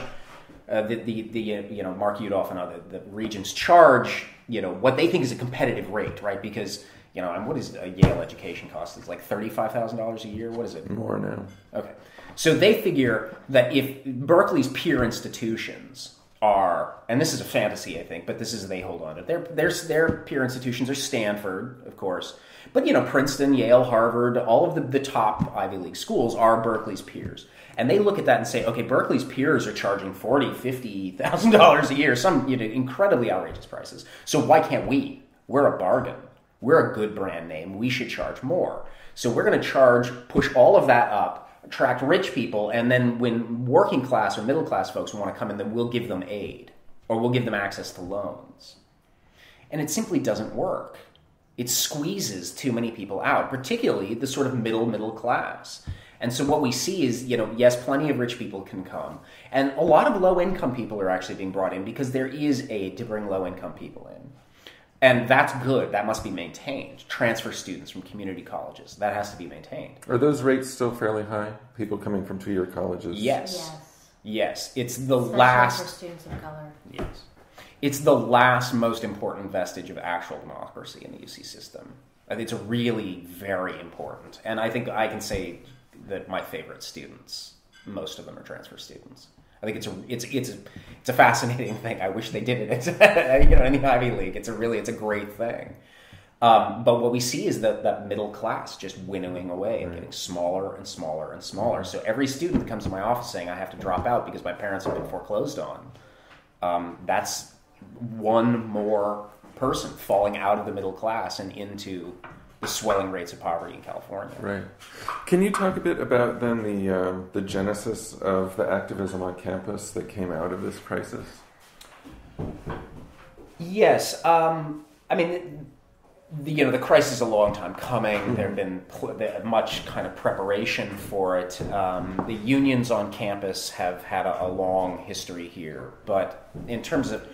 Mark Yudof and the regents charge, what they think is a competitive rate, right? Because, and what is a Yale education cost? It's like $35,000 a year. What is it? More now. Okay. So they figure that if Berkeley's peer institutions are, and this is a fantasy, I think, but this is, they hold on to it. Their peer institutions are Stanford, of course, but Princeton, Yale, Harvard, all of the top Ivy League schools are Berkeley's peers. And they look at that and say, okay, Berkeley's peers are charging $40,000, $50,000 a year, some incredibly outrageous prices. So why can't we? We're a bargain. We're a good brand name. We should charge more. So we're going to push all of that up, attract rich people, and then when working class or middle class folks want to come in, then we'll give them aid or we'll give them access to loans. And it simply doesn't work. It squeezes too many people out, particularly the sort of middle class. And so what we see is, yes, plenty of rich people can come. And a lot of low-income people are actually being brought in because there is aid to bring low-income people in. And that's good. That must be maintained. Transfer students from community colleges. That has to be maintained. Are those rates still fairly high? People coming from two-year colleges? Yes. It's the Especially last... for students of color. Yes. It's the last most important vestige of actual democracy in the UC system. I think it's really very important. And I think I can say that my favorite students, most of them are transfer students. I think it's a fascinating thing. I wish they did it in the Ivy League. It's a great thing. But what we see is that middle class just winnowing away and getting smaller and smaller and smaller. So every student that comes to my office saying I have to drop out because my parents have been foreclosed on, that's one more person falling out of the middle class and into the swelling rates of poverty in California. Right. Can you talk a bit about then the genesis of the activism on campus that came out of this crisis? Yes. The crisis is a long time coming. There have been much kind of preparation for it. The unions on campus have had a long history here, but in terms of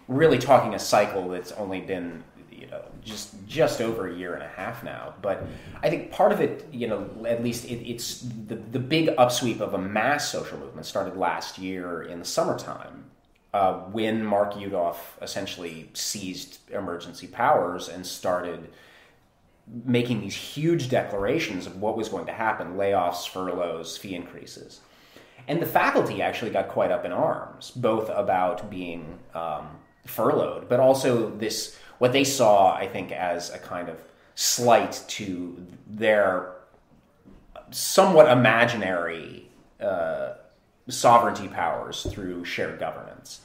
really talking a cycle that's only been just over a year and a half now. But I think part of it, at least it's the big upsweep of a mass social movement started last year in the summertime, when Mark Yudof essentially seized emergency powers and started making these huge declarations of what was going to happen: layoffs, furloughs, fee increases. And the faculty actually got quite up in arms, both about being furloughed, but also what they saw, I think, as a kind of slight to their somewhat imaginary sovereignty powers through shared governance.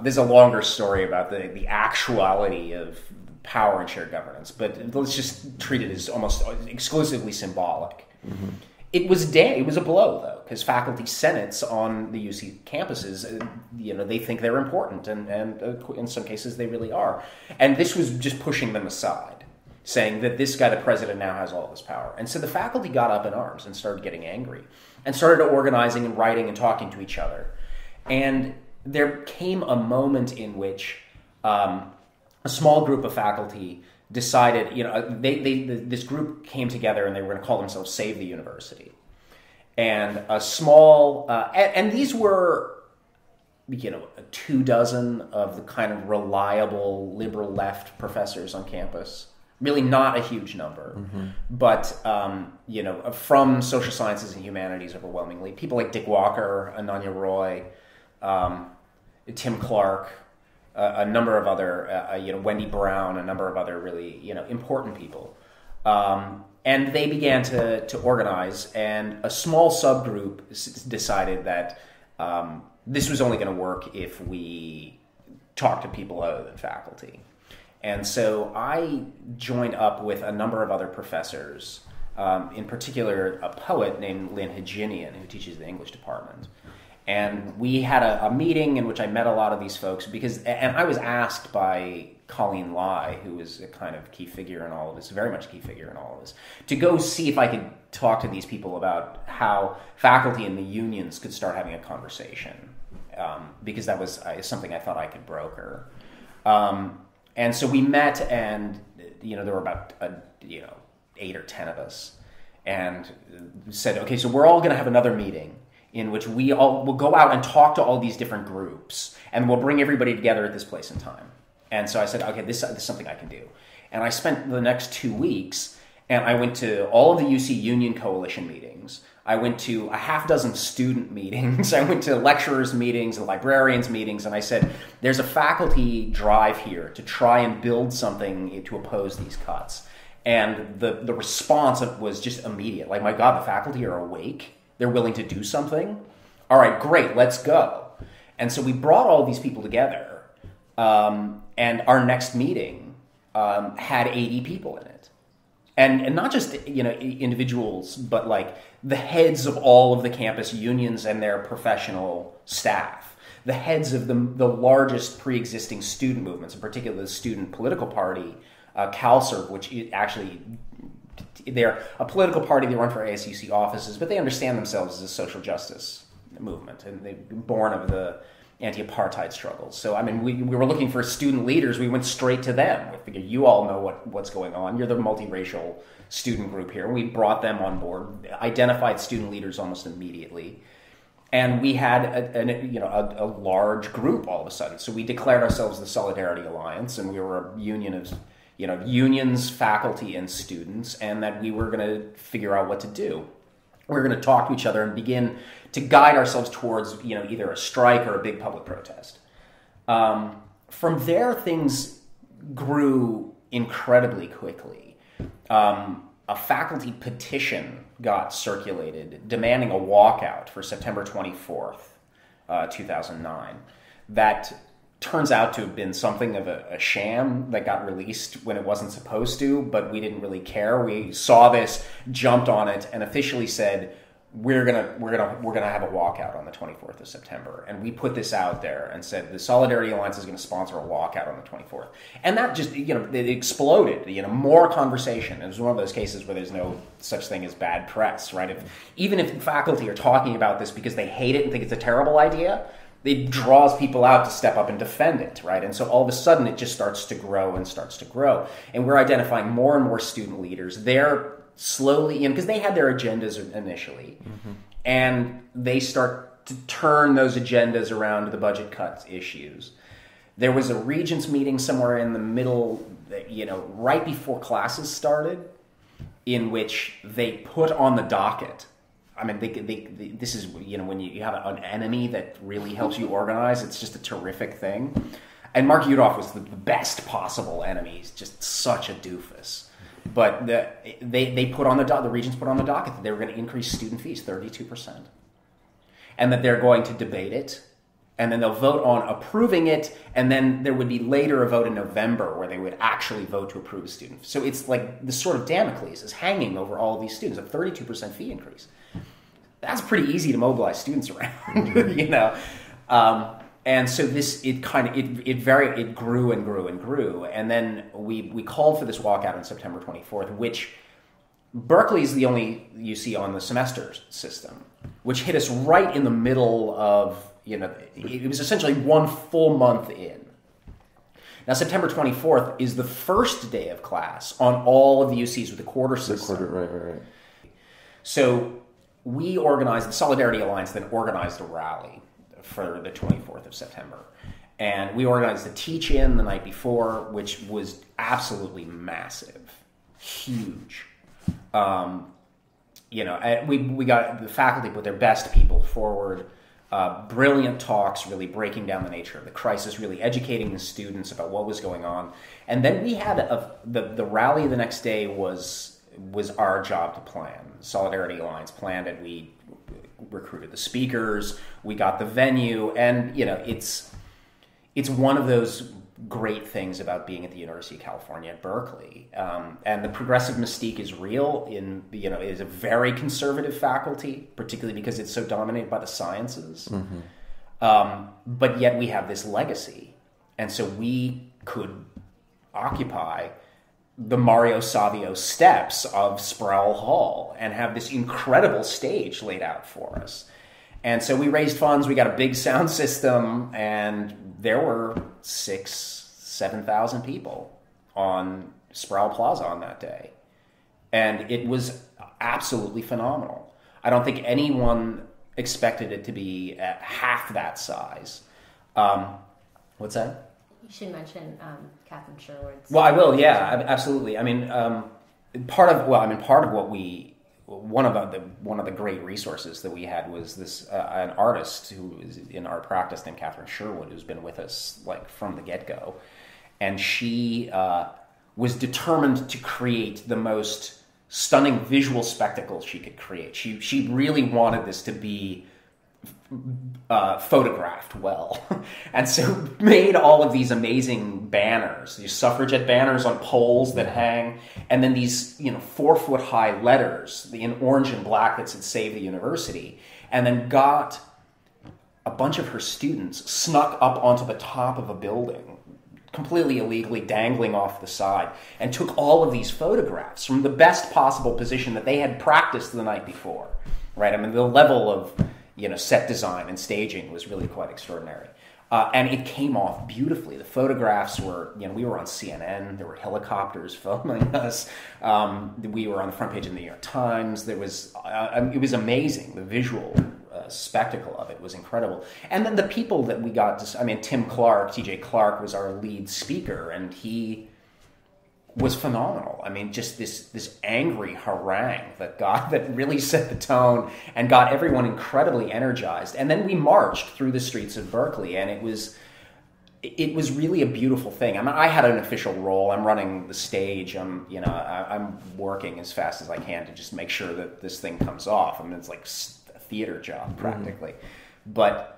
There's a longer story about the actuality of power and shared governance, but let's just treat it as almost exclusively symbolic. Mm-hmm. It was a blow, though, because faculty senates on the UC campuses, they think they're important, and in some cases they really are. And this was just pushing them aside, saying that this guy, the president, now has all this power. And so the faculty got up in arms and started getting angry, and started organizing and writing and talking to each other. And there came a moment in which a small group of faculty decided, this group came together and they were going to call themselves Save the University. And a small, and these were, 24 of the kind of reliable liberal left professors on campus. Really not a huge number, but, from social sciences and humanities overwhelmingly. People like Dick Walker, Ananya Roy, Tim Clark, a number of other, Wendy Brown, a number of other really, important people. And they began to organize, and a small subgroup decided that this was only going to work if we talked to people other than faculty. And so I joined up with a number of other professors, in particular a poet named Lynn Haginian, who teaches the English department. And we had a meeting in which I met a lot of these folks and I was asked by Colleen Leigh, who is a kind of key figure in all of this, very much a key figure in all of this, to go see if I could talk to these people about how faculty and the unions could start having a conversation, because that was something I thought I could broker. And so we met, and there were about 8 or 10 of us, and said, okay, so we're all going to have another meeting in which we'll go out and talk to all these different groups, and we'll bring everybody together at this place and time. And so I said, okay, this is something I can do. And I spent the next 2 weeks, and I went to all of the UC Union Coalition meetings. I went to a half dozen student meetings. I went to lecturers' meetings and librarians' meetings, and I said, there's a faculty drive here to try and build something to oppose these cuts. And the response was just immediate. Like, my God, the faculty are awake. They're willing to do something. All right, great, let's go. And so we brought all these people together, and our next meeting had 80 people in it. And not just individuals, but like the heads of all of the campus unions and their professional staff, the heads of the largest pre-existing student movements, in particular the Student Political Party, CalServe, which actually, they're a political party. They run for ASUC offices, but they understand themselves as a social justice movement, and they've been born of the anti-apartheid struggles. So, I mean, we were looking for student leaders. We went straight to them. We figured, you all know what's going on. You're the multiracial student group here. We brought them on board, identified student leaders almost immediately, and we had a large group all of a sudden. So we declared ourselves the Solidarity Alliance, and we were a union of unions, faculty, and students, and that we were going to figure out what to do. We were going to talk to each other and begin to guide ourselves towards, either a strike or a big public protest. From there, things grew incredibly quickly. A faculty petition got circulated demanding a walkout for September 24th, 2009. That turns out to have been something of a sham that got released when it wasn't supposed to, but we didn't really care. We saw this, jumped on it, and officially said, we're gonna have a walkout on the 24th of September. And we put this out there and said the Solidarity Alliance is going to sponsor a walkout on the 24th. And that just, it exploded. More conversation. It was one of those cases where there's no such thing as bad press, right? Even if the faculty are talking about this because they hate it and think it's a terrible idea, it draws people out to step up and defend it, right? And so all of a sudden it just starts to grow and starts to grow. And we're identifying more and more student leaders. They're slowly, because they had their agendas initially, and they start to turn those agendas around to the budget cuts issues. There was a regents meeting somewhere in the middle, right before classes started, in which they put on the docket. I mean, this is, when you have an enemy that really helps you organize, it's just a terrific thing. And Mark Yudof was the best possible enemy. He's just such a doofus. But they put on the regents put on the docket that they were going to increase student fees 32%. And that they're going to debate it, and then they'll vote on approving it, and then there would be later a vote in November where they would actually vote to approve a student. So it's like the sort of Damocles is hanging over all of these students, a 32% fee increase. That's pretty easy to mobilize students around, and so it grew and grew and grew, and then we called for this walkout on September 24th, which Berkeley is the only UC on the semester system, which hit us right in the middle of, it was essentially one full month in. Now, September 24th is the first day of class on all of the UCs with the quarter system. Right. So we organized, the Solidarity Alliance then organized a rally for the 24th of September. And we organized a teach-in the night before, which was absolutely massive, huge. We got the faculty put their best people forward, brilliant talks, really breaking down the nature of the crisis, really educating the students about what was going on. And then we had the rally the next day was our job to plan. Solidarity Alliance planned it. We recruited the speakers. We got the venue, and it's one of those great things about being at the University of California at Berkeley. And the progressive mystique is real. It is a very conservative faculty, particularly because it's so dominated by the sciences. But yet we have this legacy. And so we could occupy the Mario Savio steps of Sproul Hall and have this incredible stage laid out for us. And so we raised funds, we got a big sound system, and there were 7,000 people on Sproul Plaza on that day. And it was absolutely phenomenal. I don't think anyone expected it to be at half that size. What's that? You should mention Catherine Sherwood's. Well, I will. Yeah, absolutely. I mean, one of the great resources that we had was this an artist who is in art practice named Catherine Sherwood, who's been with us like from the get-go, and she was determined to create the most stunning visual spectacle she could create. She really wanted this to be photographed well, and so made all of these amazing banners, these suffragette banners on poles that hang, and then these 4-foot high letters in orange and black that said "Save the University," and then got a bunch of her students snuck up onto the top of a building, completely illegally dangling off the side, and took all of these photographs from the best possible position that they had practiced the night before. Right? I mean, the level of set design and staging was really quite extraordinary. And it came off beautifully. The photographs were, we were on CNN. There were helicopters filming us. We were on the front page of the New York Times. It was amazing. The visual spectacle of it was incredible. And then the people that we got to, Tim Clark, TJ Clark was our lead speaker, and he was phenomenal. I mean, just this angry harangue that really set the tone and got everyone incredibly energized. And then we marched through the streets of Berkeley, and it was really a beautiful thing. I mean, I had an official role. I'm running the stage. I'm working as fast as I can to just make sure that this thing comes off. I mean, it's like a theater job practically. But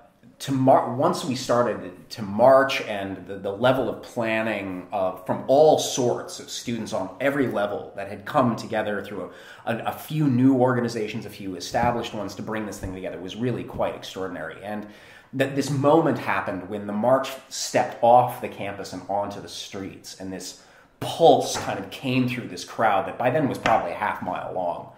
once we started to march, and the level of planning from all sorts of students on every level that had come together through a few new organizations, a few established ones to bring this thing together was really quite extraordinary. And that this moment happened when the march stepped off the campus and onto the streets, and this pulse kind of came through this crowd that by then was probably a half mile long,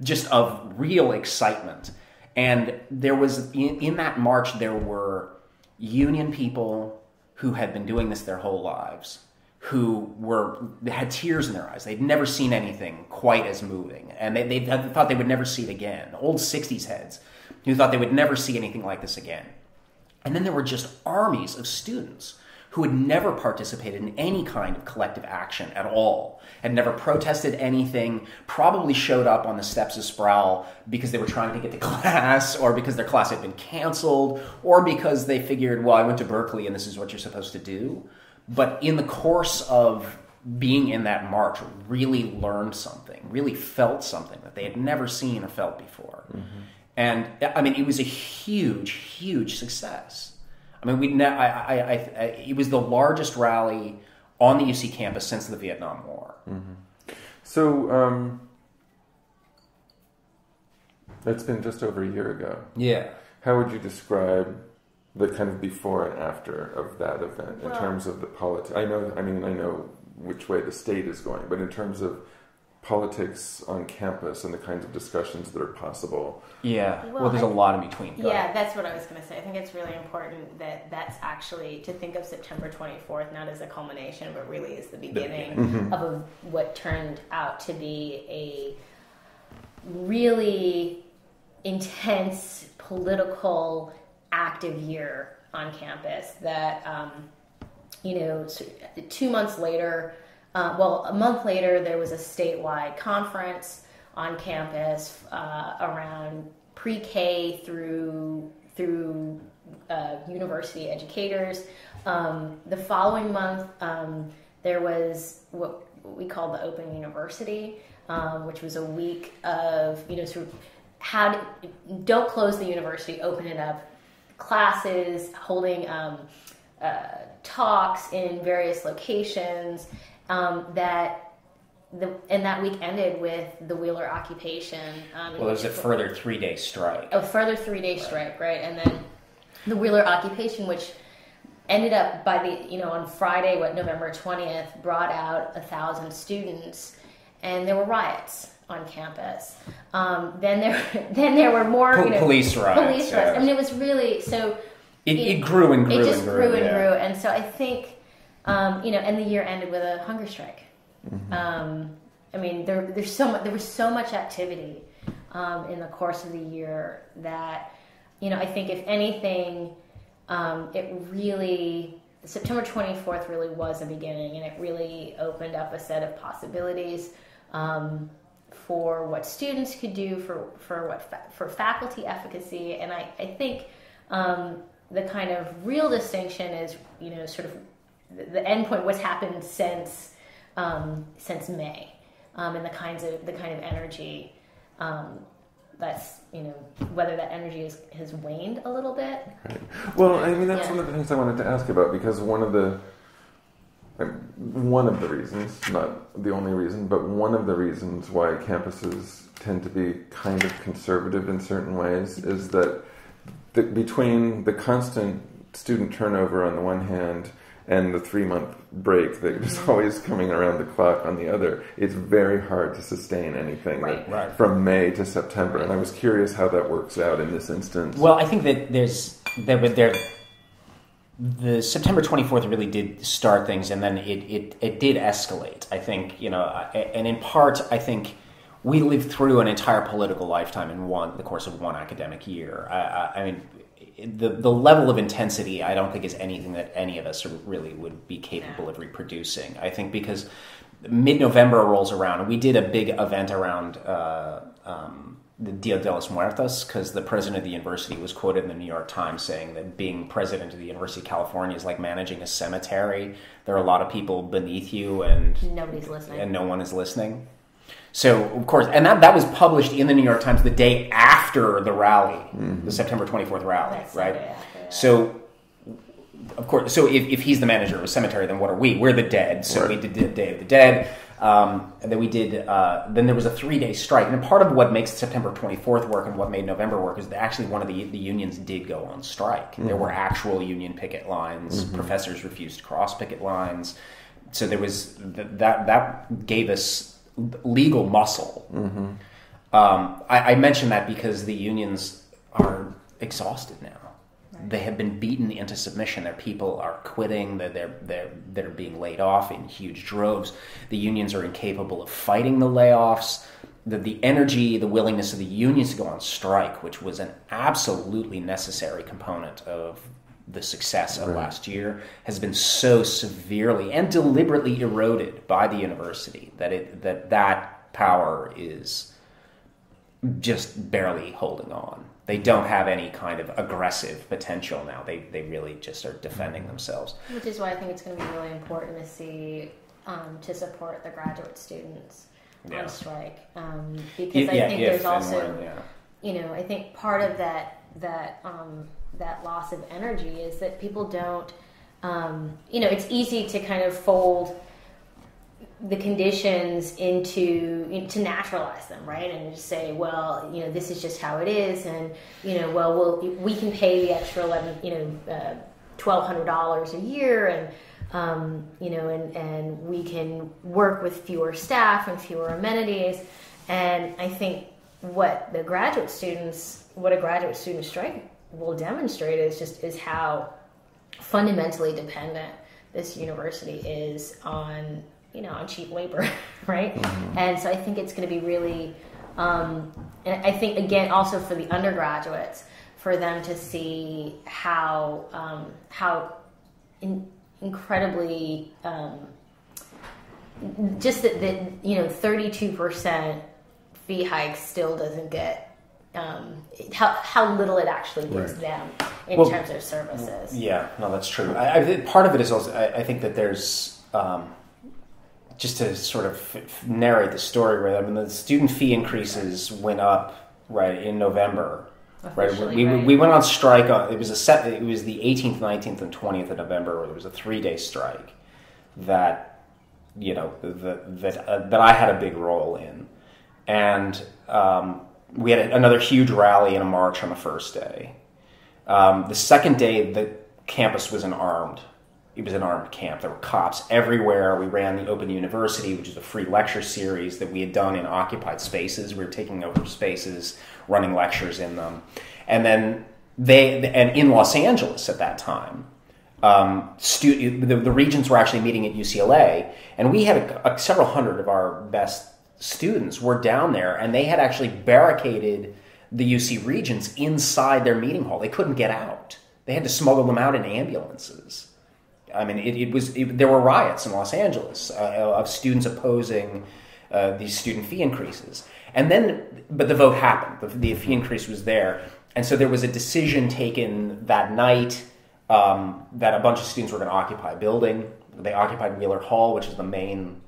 just of real excitement. And there was, in that march, there were union people who had been doing this their whole lives, who had tears in their eyes. They'd never seen anything quite as moving, and they thought they would never see it again. Old 60s heads who thought they would never see anything like this again. And then there were just armies of students who had never participated in any kind of collective action at all, had never protested anything, probably showed up on the steps of Sproul because they were trying to get to class, or because their class had been canceled, or because they figured, well, I went to Berkeley and this is what you're supposed to do. But in the course of being in that march, really learned something, really felt something that they had never seen or felt before. Mm-hmm. And I mean, it was a huge, huge success. I mean, it was the largest rally on the UC campus since the Vietnam War. Mm-hmm. So it's been just over a year ago. Yeah. How would you describe the kind of before and after of that event in terms of the politics? I know which way the state is going, but in terms of politics on campus and the kinds of discussions that are possible. Yeah, well there's a lot in between. Yeah, that's what I was going to say. I think it's really important that's actually to think of September 24th not as a culmination, but really as the beginning mm-hmm. of what turned out to be a really intense, political, active year on campus that, 2 months later, a month later, there was a statewide conference on campus around pre-K through university educators. The following month, there was what we called the Open University, which was a week of don't close the university, open it up, classes, holding talks in various locations, and that week ended with the Wheeler occupation. Well, there's a further 3-day strike. A further 3-day strike, right? And then the Wheeler occupation, which ended up on Friday, November 20th, brought out 1,000 students, and there were riots on campus. Then there were more police riots. I mean, it was really so. It grew and grew. It just and grew and grew, and so I think and the year ended with a hunger strike. Mm-hmm. I mean, there was so much activity in the course of the year that I think if anything, September 24th really was a beginning, and it really opened up a set of possibilities for what students could do, for faculty efficacy, and I think the kind of real distinction is sort of the end point, what's happened since May, and the kind of energy that's whether that energy has waned a little bit. Right. Well, I mean, that's one of the things I wanted to ask about, because one of the reasons, not the only reason, but one of the reasons why campuses tend to be kind of conservative in certain ways is that between the constant student turnover on the one hand and the 3-month break that is always coming around the clock on the other, it's very hard to sustain anything from May to September. And I was curious how that works out in this instance. Well, I think that the September 24th really did start things, and then it did escalate. I think, and in part, I think we lived through an entire political lifetime in the course of one academic year. I mean, the level of intensity, I don't think is anything that any of us really would be capable of reproducing. I think because mid-November rolls around, and we did a big event around the Dia de los Muertos, because the president of the university was quoted in the New York Times saying that being president of the University of California is like managing a cemetery. There are a lot of people beneath you, and nobody's listening, and no one is listening. So, of course, and that was published in the New York Times the day after the rally, the September 24th rally, right? So, of course, so if he's the manager of a cemetery, then what are we? We're the dead. So we did the Day of the Dead. And then we did, then there was a 3-day strike. And part of what makes September 24th work and what made November work is that actually one of the unions did go on strike. There were actual union picket lines. Professors refused to cross picket lines. So there was, that gave us legal muscle. I mention that because the unions are exhausted now. They have been beaten into submission. Their people are quitting. They're being laid off in huge droves. The unions are incapable of fighting the layoffs. The energy, the willingness of the unions to go on strike, which was an absolutely necessary component of the success of last year, has been so severely and deliberately eroded by the university that power is just barely holding on. They don't have any kind of aggressive potential now. They really just are defending themselves. Which is why I think it's going to be really important to see, to support the graduate students on strike. Because I think there's also, I think part of that loss of energy is that people don't, it's easy to kind of fold the conditions to naturalize them, right? And just say, well, this is just how it is, and we can pay the extra $1,200 a year, and and we can work with fewer staff and fewer amenities. And I think what a graduate student strike will demonstrate is how fundamentally dependent this university is on cheap labor, right? And so I think it's going to be really, and I think again also for the undergraduates, for them to see how incredibly just that 32% fee hike still doesn't get how little it actually gives them in terms of services. Yeah, no, that's true. Part of it is also I think that there's just to sort of narrate the story, right? I mean, the student fee increases went up in November, Right. We went on strike on it was the 18th, 19th, and 20th of November. It was a 3-day strike that that I had a big role in, and we had another huge rally and a march on the first day. The second day, the campus was It was an armed camp. There were cops everywhere. We ran the Open University, which is a free lecture series that we had done in occupied spaces. We were taking over spaces, running lectures in them. And then and in Los Angeles at that time, the regents were actually meeting at UCLA, and we had several hundred of our best students were down there, and they had actually barricaded the UC regents inside their meeting hall. They couldn't get out. They had to smuggle them out in ambulances. I mean, there were riots in Los Angeles of students opposing these student fee increases. But the vote happened. The fee increase was there. And so there was a decision taken that night that a bunch of students were going to occupy a building. They occupied Wheeler Hall, which is the main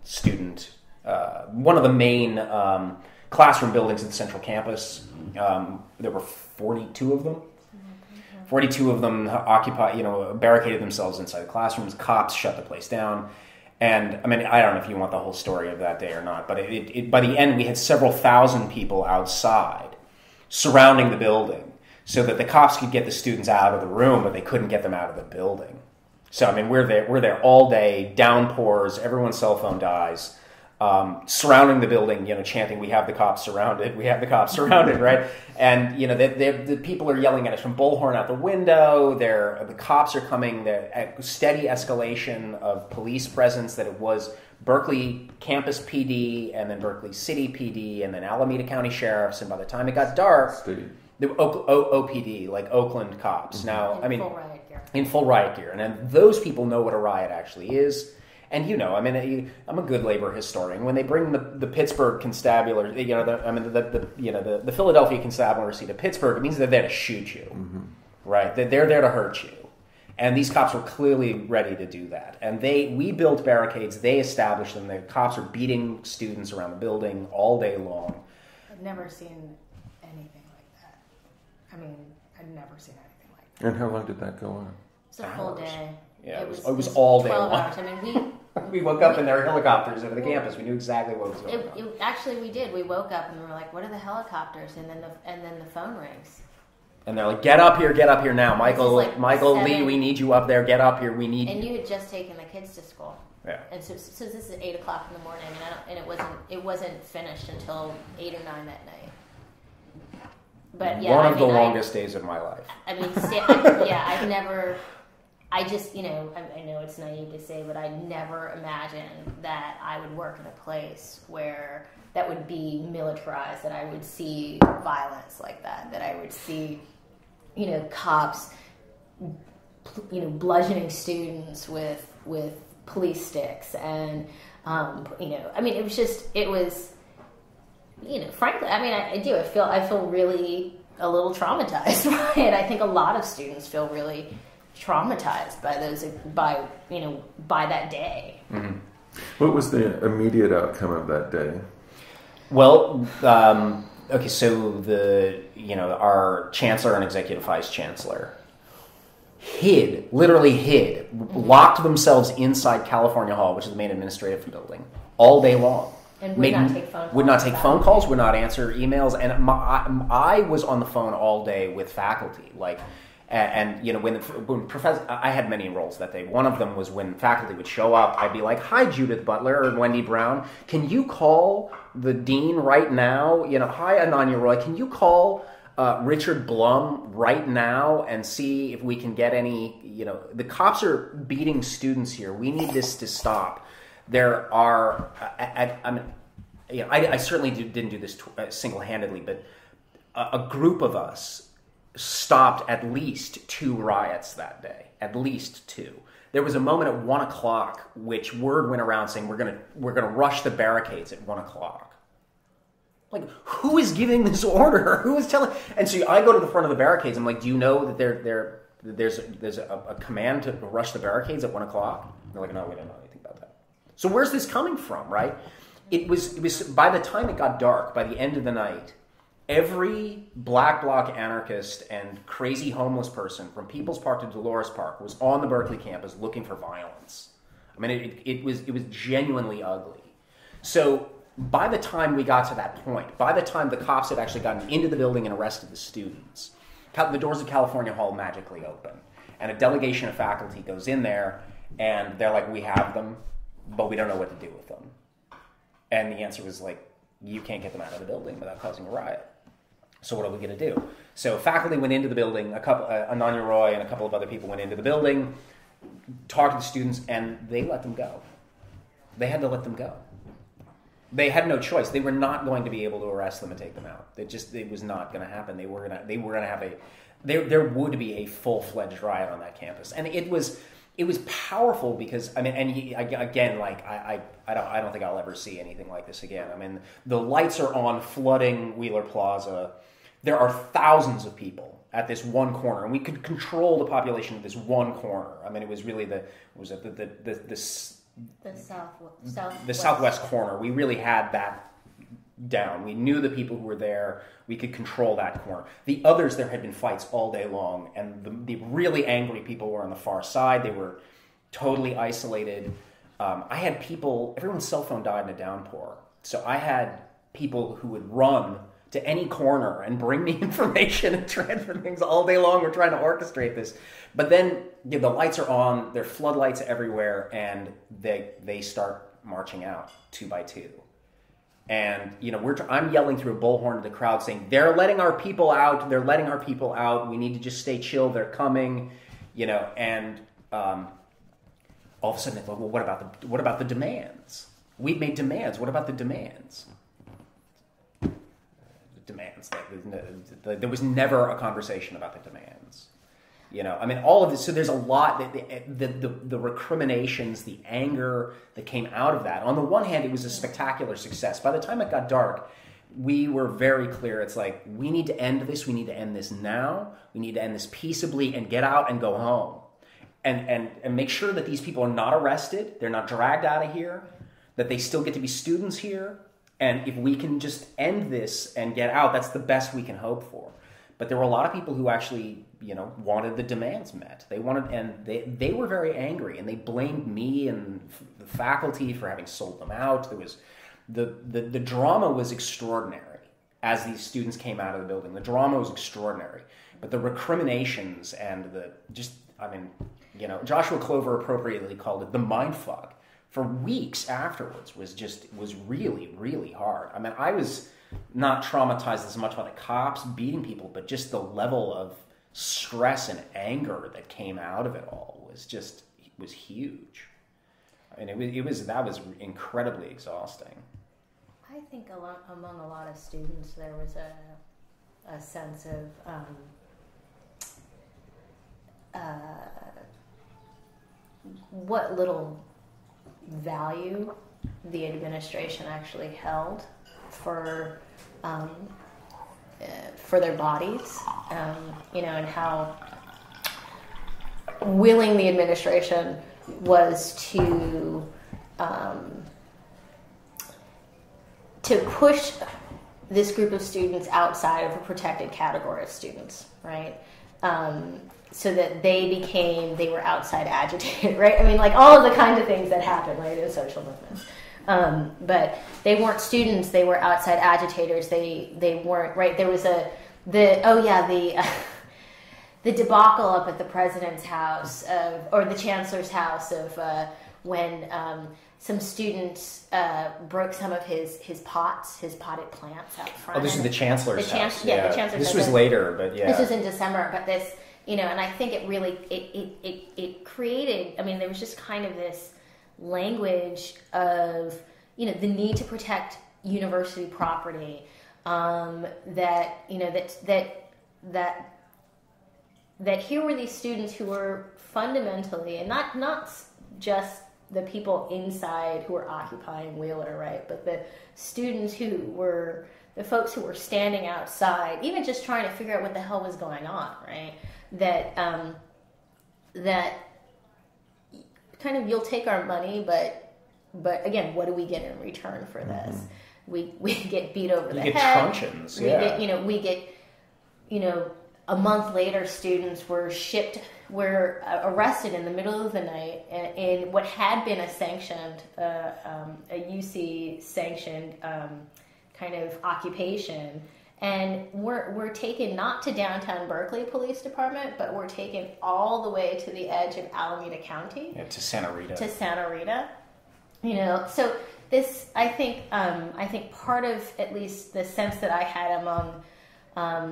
one of the main classroom buildings at the Central Campus. There were 42 of them. 42 of them barricaded themselves inside the classrooms. Cops shut the place down. And, I mean, I don't know if you want the whole story of that day or not, but by the end, we had several thousand people outside surrounding the building so that the cops could get the students out of the room, but they couldn't get them out of the building. So, I mean, we're there all day, downpours, everyone's cell phone dies, surrounding the building, chanting, "We have the cops surrounded, we have the cops surrounded," right? And, the people are yelling at us from Bullhorn out the window. The cops are coming. The steady escalation of police presence that it was Berkeley Campus PD and then Berkeley City PD and then Alameda County Sheriffs. And by the time it got dark, the OPD, like Oakland cops. Mm-hmm. Now, in full riot gear. And then those people know what a riot actually is. And I'm a good labor historian. When they bring the Pittsburgh constabulary, the Philadelphia constabulary to Pittsburgh, it means they're there to shoot you, right? They're there to hurt you, and these cops were clearly ready to do that. And we built barricades. They established them. The cops are beating students around the building all day long. I've never seen anything like that. I mean, I've never seen anything like that. And how long did that go on? It's a full day. Yeah, it was all day 12 long. hours. I mean, we woke up and there were helicopters over the campus. We knew exactly what was going on. Actually, we did. We woke up and we were like, "What are the helicopters?" And then the phone rings. And they're like, get up here now, Michael, Leigh, we need you up there. Get up here, we need you. And you had just taken the kids to school. Yeah. And so this is 8 o'clock in the morning, and it wasn't finished until 8 or 9 that night. But yeah, one of the longest days of my life. I mean, I've never. I just, I know it's naive to say, but I never imagined that I would work in a place where that would be militarized, that I would see violence like that I would see, cops, bludgeoning students with police sticks. And, it was, frankly, I feel really a little traumatized by it. I think a lot of students feel really traumatized by that day. Mm-hmm. What was the immediate outcome of that day? Well, okay, so our chancellor and executive vice chancellor literally hid, locked themselves inside California Hall, which is the main administrative building, all day long. And would not take phone calls. Would not take phone calls, would not answer emails, and I was on the phone all day with faculty, when professor, I had many roles that day. One of them was when faculty would show up, I'd be like, "Hi, Judith Butler or Wendy Brown. Can you call the dean right now? Hi, Ananya Roy. Can you call Richard Blum right now and see if we can get any? The cops are beating students here. We need this to stop. There are. I certainly didn't do this single-handedly, but a group of us stopped at least 2 riots that day. At least 2. There was a moment at 1 o'clock which word went around saying we're gonna rush the barricades at 1 o'clock. Like, who is giving this order? Who is telling? And so I go to the front of the barricades. I'm like, do you know that there's a command to rush the barricades at 1 o'clock? And they're like, no, we don't know anything about that. So where's this coming from, right? It was by the time it got dark, by the end of the night, every black bloc anarchist and crazy homeless person from People's Park to Dolores Park was on the Berkeley campus looking for violence. I mean, it was genuinely ugly. So by the time we got to that point, by the time the cops had actually gotten into the building and arrested the students, the doors of California Hall magically open. And a delegation of faculty goes in there, and they're like, we have them, but we don't know what to do with them. And the answer was like, you can't get them out of the building without causing a riot. So what are we going to do? So faculty went into the building, Ananya Roy and a couple of other people went into the building, talked to the students, and they let them go. They had to let them go. They had no choice. They were not going to be able to arrest them and take them out. It was not going to happen. There would be a full-fledged riot on that campus, and it was powerful because I mean, I don't think I'll ever see anything like this again. I mean, the lights are on, flooding Wheeler Plaza. There are thousands of people at this one corner, and we could control the population of this one corner. I mean, it was really the southwest corner. We really had that down. We knew the people who were there. We could control that corner. The others, there had been fights all day long, and the really angry people were on the far side. They were totally isolated. I had people, everyone's cell phone died in a downpour. So I had people who would run to any corner and bring me information and transfer things all day long. We're trying to orchestrate this. But then the lights are on, there are floodlights everywhere, and they start marching out 2 by 2. And, I'm yelling through a bullhorn to the crowd saying, they're letting our people out. They're letting our people out. We need to just stay chill. They're coming, and all of a sudden, it's like, well, what about the demands? We've made demands. What about the demands? Demands. There was never a conversation about the demands. All of this. So there's a lot. The recriminations, the anger that came out of that. On the one hand, it was a spectacular success. By the time it got dark, we were very clear. It's like, we need to end this. We need to end this now. We need to end this peaceably and get out and go home. And make sure that these people are not arrested. They're not dragged out of here. That they still get to be students here. And if we can just end this and get out, that's the best we can hope for. But there were a lot of people who actually, wanted the demands met. They wanted, and they were very angry, and they blamed me and the faculty for having sold them out. There was the drama was extraordinary as these students came out of the building. The drama was extraordinary, but the recriminations and Joshua Clover appropriately called it the mindfuck. For weeks afterwards was really, really hard. I mean, I was not traumatized as much by the cops beating people, but just the level of stress and anger that came out of it all was huge. I mean, that was incredibly exhausting. I think among a lot of students there was a sense of what little value the administration actually held for their bodies, and how willing the administration was to push this group of students outside of a protected category of students, right? So that they were outside agitated, right? I mean, like all of the kinds of things that happen, right, in social movements. But they weren't students; they were outside agitators. They weren't, right. There was the debacle up at the president's house or the chancellor's house of when some students broke some of his potted plants out front. Oh, this is the chancellor's house. The chancellor's. This was later, but yeah. This was in December, but this. And I think it really it created. I mean, there was just kind of this language of the need to protect university property. That here were these students who were fundamentally, and not just the people inside who were occupying Wheeler, right, but the students who were the folks who were standing outside, even just trying to figure out what the hell was going on, right? That kind of, you'll take our money, but again, what do we get in return for this? we get beat over the get head. truncheons. Yeah. We get a month later, students were arrested in the middle of the night in what had been a sanctioned, a UC sanctioned kind of occupation. And we're taken not to downtown Berkeley Police Department, but we're taken all the way to the edge of Alameda County. Yeah, to Santa Rita. So this, I think part of at least the sense that I had among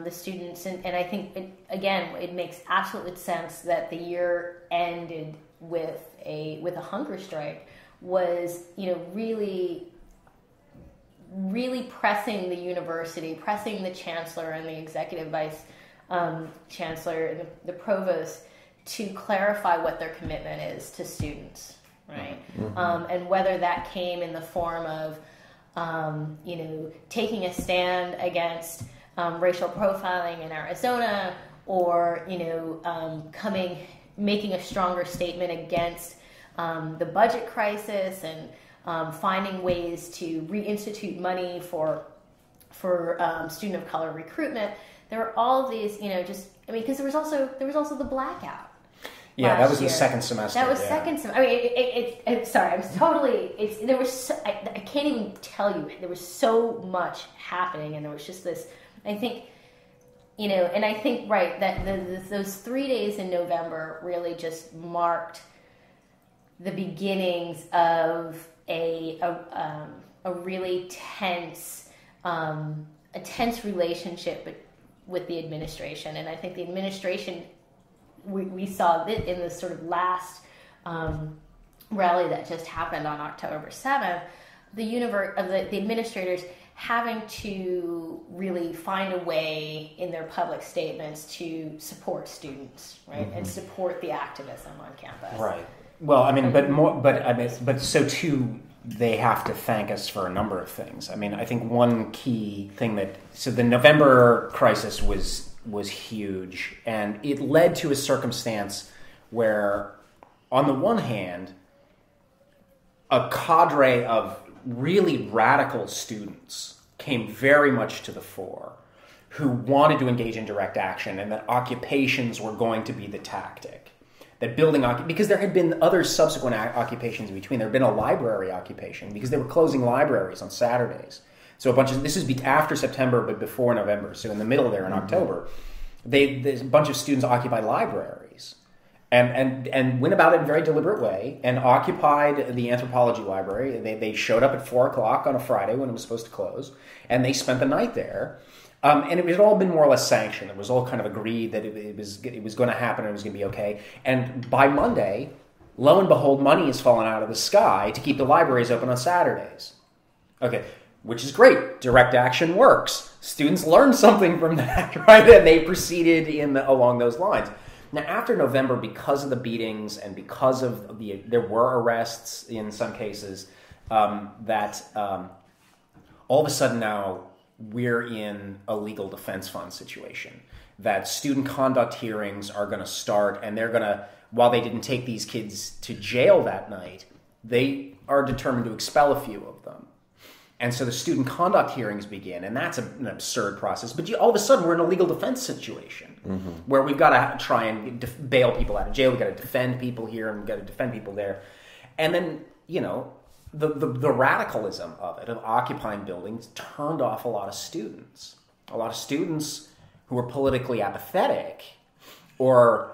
the students, and I think it makes absolute sense that the year ended with a hunger strike, was really pressing the university, pressing the chancellor and the executive vice chancellor and the provost to clarify what their commitment is to students, right? Mm-hmm. And whether that came in the form of, taking a stand against racial profiling in Arizona, or making a stronger statement against the budget crisis and finding ways to reinstitute money for student of color recruitment. There were all of these, because there was also the blackout. Yeah, that was the second semester. That was second semester. I mean, sorry, I'm totally. I can't even tell you. There was so much happening, and there was just this. I think, and I think that those 3 days in November really just marked the beginnings of a really tense relationship with the administration. And I think the administration, we saw that in the sort of last rally that just happened on October 7th, the administrators having to really find a way in their public statements to support students, right, and support the activism on campus. Right. Well, I mean, but so too, they have to thank us for a number of things. I mean, I think one key thing so the November crisis was huge, and it led to a circumstance where, on the one hand, a cadre of really radical students came very much to the fore, who wanted to engage in direct action, and that occupations were going to be the tactic. That because there had been other subsequent occupations in between. There had been a library occupation because they were closing libraries on Saturdays. So this is after September, but before November. So in the middle there in October, a bunch of students occupied libraries and went about it in a very deliberate way and occupied the anthropology library. They showed up at 4:00 on a Friday when it was supposed to close, and they spent the night there. And it had all been more or less sanctioned. It was all kind of agreed that it was going to happen and it was going to be okay. And by Monday, lo and behold, money has fallen out of the sky to keep the libraries open on Saturdays. Okay, which is great. Direct action works. Students learned something from that, right? And they proceeded along those lines. Now, after November, because of the beatings and because of there were arrests in some cases, all of a sudden now, we're in a legal defense fund situation, that student conduct hearings are going to start, and they're going to, while they didn't take these kids to jail that night, they are determined to expel a few of them. And so the student conduct hearings begin, and that's an absurd process. But all of a sudden, we're in a legal defense situation where we've got to try and bail people out of jail. We've got to defend people here, and we've got to defend people there. And then, the radicalism of it, of occupying buildings, turned off a lot of students. A lot of students who were politically apathetic or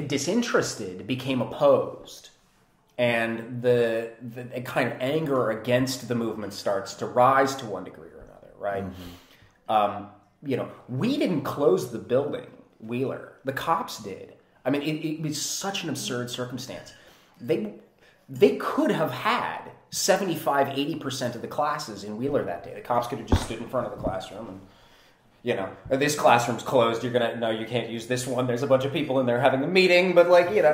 disinterested became opposed. And the kind of anger against the movement starts to rise to one degree or another, right? We didn't close the building, Wheeler. The cops did. I mean, it was such an absurd circumstance. They could have had 75, 80% of the classes in Wheeler that day. The cops could have just stood in front of the classroom and, this classroom's closed. You can't use this one. There's a bunch of people in there having a meeting. But,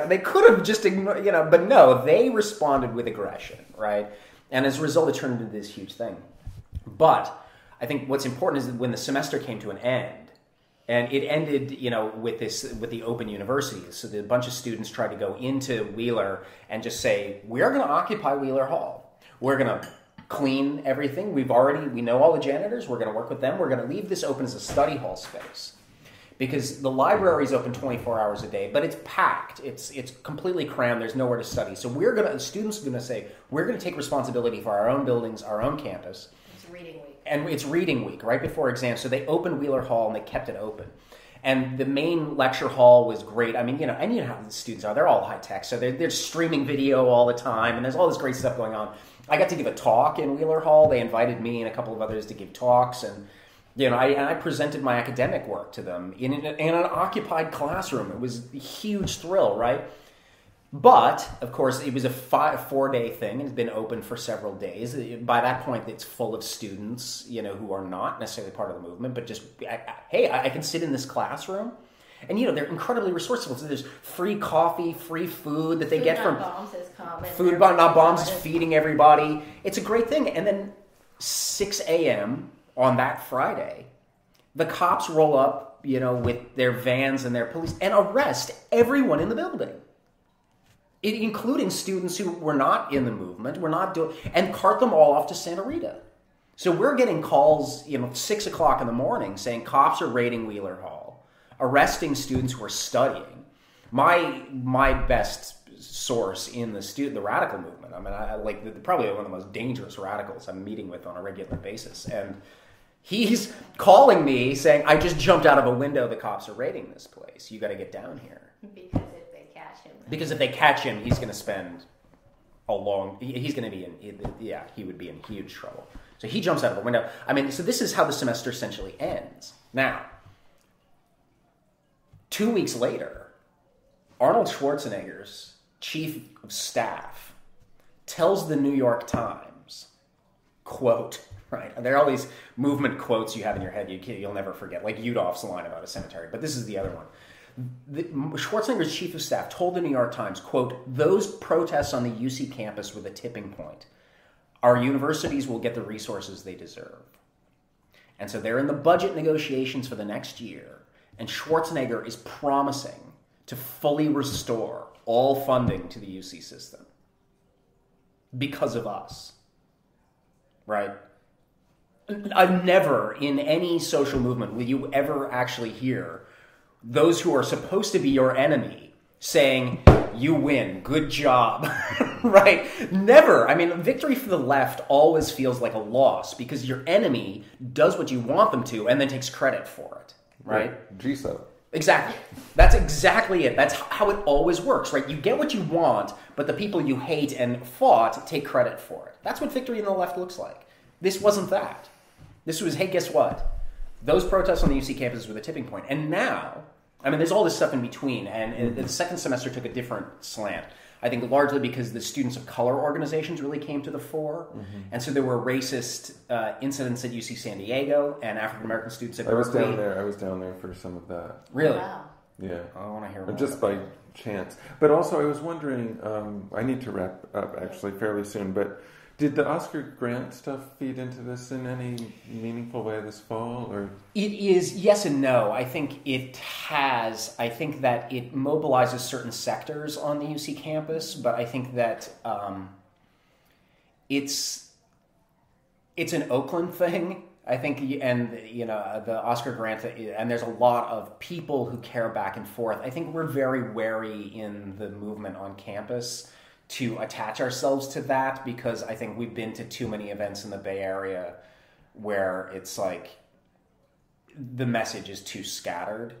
they could have just ignored, but no, they responded with aggression, right? And as a result, it turned into this huge thing. But I think what's important is that when the semester came to an end, and it ended, with the open universities. So a bunch of students tried to go into Wheeler and just say, we're going to occupy Wheeler Hall. We're going to clean everything. We know all the janitors. We're going to work with them. We're going to leave this open as a study hall space. Because the library is open 24 hours a day, but it's packed. It's completely crammed. There's nowhere to study. So the students are going to say, we're going to take responsibility for our own buildings, our own campus. It's reading week. And it's reading week, right before exams. So they opened Wheeler Hall and they kept it open. And the main lecture hall was great. I mean, you know how the students are. They're all high tech. So they're streaming video all the time. And there's all this great stuff going on. I got to give a talk in Wheeler Hall. They invited me and a couple of others to give talks. And you know, I presented my academic work to them in an occupied classroom. It was a huge thrill, right? But, of course, it was a 4-day thing, and it's been open for several days. By that point, it's full of students, you know, who are not necessarily part of the movement, but just, hey, I can sit in this classroom. And, you know, they're incredibly resourceful. So there's free coffee, free food that they get from... Food Not Bombs is feeding everybody. It's a great thing. And then 6 a.m., on that Friday, the cops roll up, you know, with their vans and their police and arrest everyone in the building, including students who were not in the movement, and cart them all off to Santa Rita. So we're getting calls, you know, 6 o'clock in the morning saying cops are raiding Wheeler Hall, arresting students who are studying. My best source in the radical movement. I mean, probably one of the most dangerous radicals I'm meeting with on a regular basis, and he's calling me saying, I just jumped out of a window. The cops are raiding this place. You got to get down here. Because if they catch him. Because if they catch him, he's going to spend he's going to be he would be in huge trouble. So he jumps out of a window. I mean, so this is how the semester essentially ends. Now, 2 weeks later, Arnold Schwarzenegger's chief of staff tells the New York Times, quote, right, and there are all these movement quotes you have in your head you'll never forget, like Udolph's line about a cemetery, but this is the other one. Schwarzenegger's chief of staff told the New York Times, quote, those protests on the UC campus were the tipping point. Our universities will get the resources they deserve. And so they're in the budget negotiations for the next year, and Schwarzenegger is promising to fully restore all funding to the UC system because of us, right? I've never, in any social movement, will you ever actually hear those who are supposed to be your enemy saying, you win, good job, right? Never. I mean, victory for the left always feels like a loss because your enemy does what you want them to and then takes credit for it, right? GSO. Exactly. That's exactly it. That's how it always works, right? You get what you want, but the people you hate and fought take credit for it. That's what victory in the left looks like. This wasn't that. This was, hey, guess what? Those protests on the UC campus were the tipping point. And now, I mean, there's all this stuff in between, and the second semester took a different slant. I think largely because the students of color organizations really came to the fore. Mm-hmm. And so there were racist incidents at UC San Diego and African-American students at Berkeley. I was down there for some of that. Really? Wow. Yeah. I want to hear more. Just by chance. But also I was wondering, I need to wrap up actually fairly soon, but did the Oscar Grant stuff feed into this in any meaningful way this fall? Or it is yes and no. I think it has. I think that it mobilizes certain sectors on the UC campus, but I think that it's an Oakland thing. I think, and you know, the Oscar Grant, and there's a lot of people who care back and forth. I think we're very wary in the movement on campus to attach ourselves to that because I think we've been to too many events in the Bay Area where it's like the message is too scattered.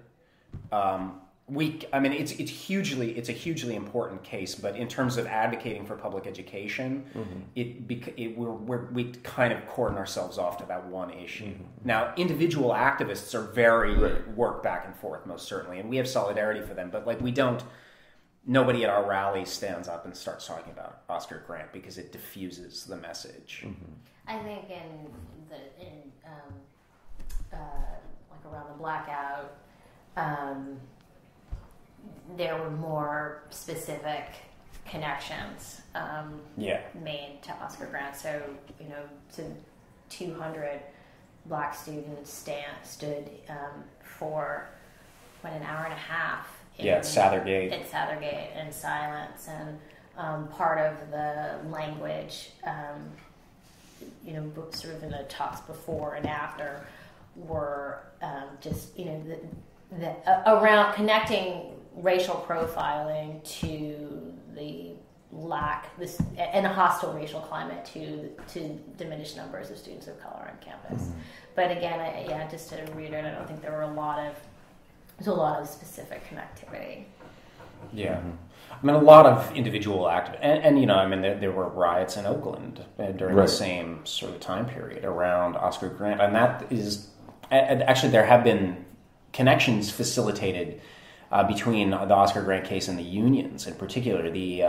It's a hugely important case, but in terms of advocating for public education, mm-hmm. we kind of cordon ourselves off to that one issue. Mm-hmm. Now, individual activists are very work back and forth, most certainly, and we have solidarity for them, but like we don't. Nobody at our rally stands up and starts talking about Oscar Grant because it diffuses the message. Mm-hmm. I think like around the blackout, there were more specific connections made to Oscar Grant. So, you know, 200 black students stood for an hour and a half. At Sathergate. At Sathergate in silence, and part of the language sort of in the talks before and after were just, around connecting racial profiling to the and a hostile racial climate to diminished numbers of students of color on campus. Mm-hmm. But again, just to reiterate, I don't think there's a lot of specific connectivity. Yeah. I mean, a lot of individual activities, and there were riots in Oakland during the same sort of time period around Oscar Grant, and that is, actually there have been connections facilitated between the Oscar Grant case and the unions. In particular, the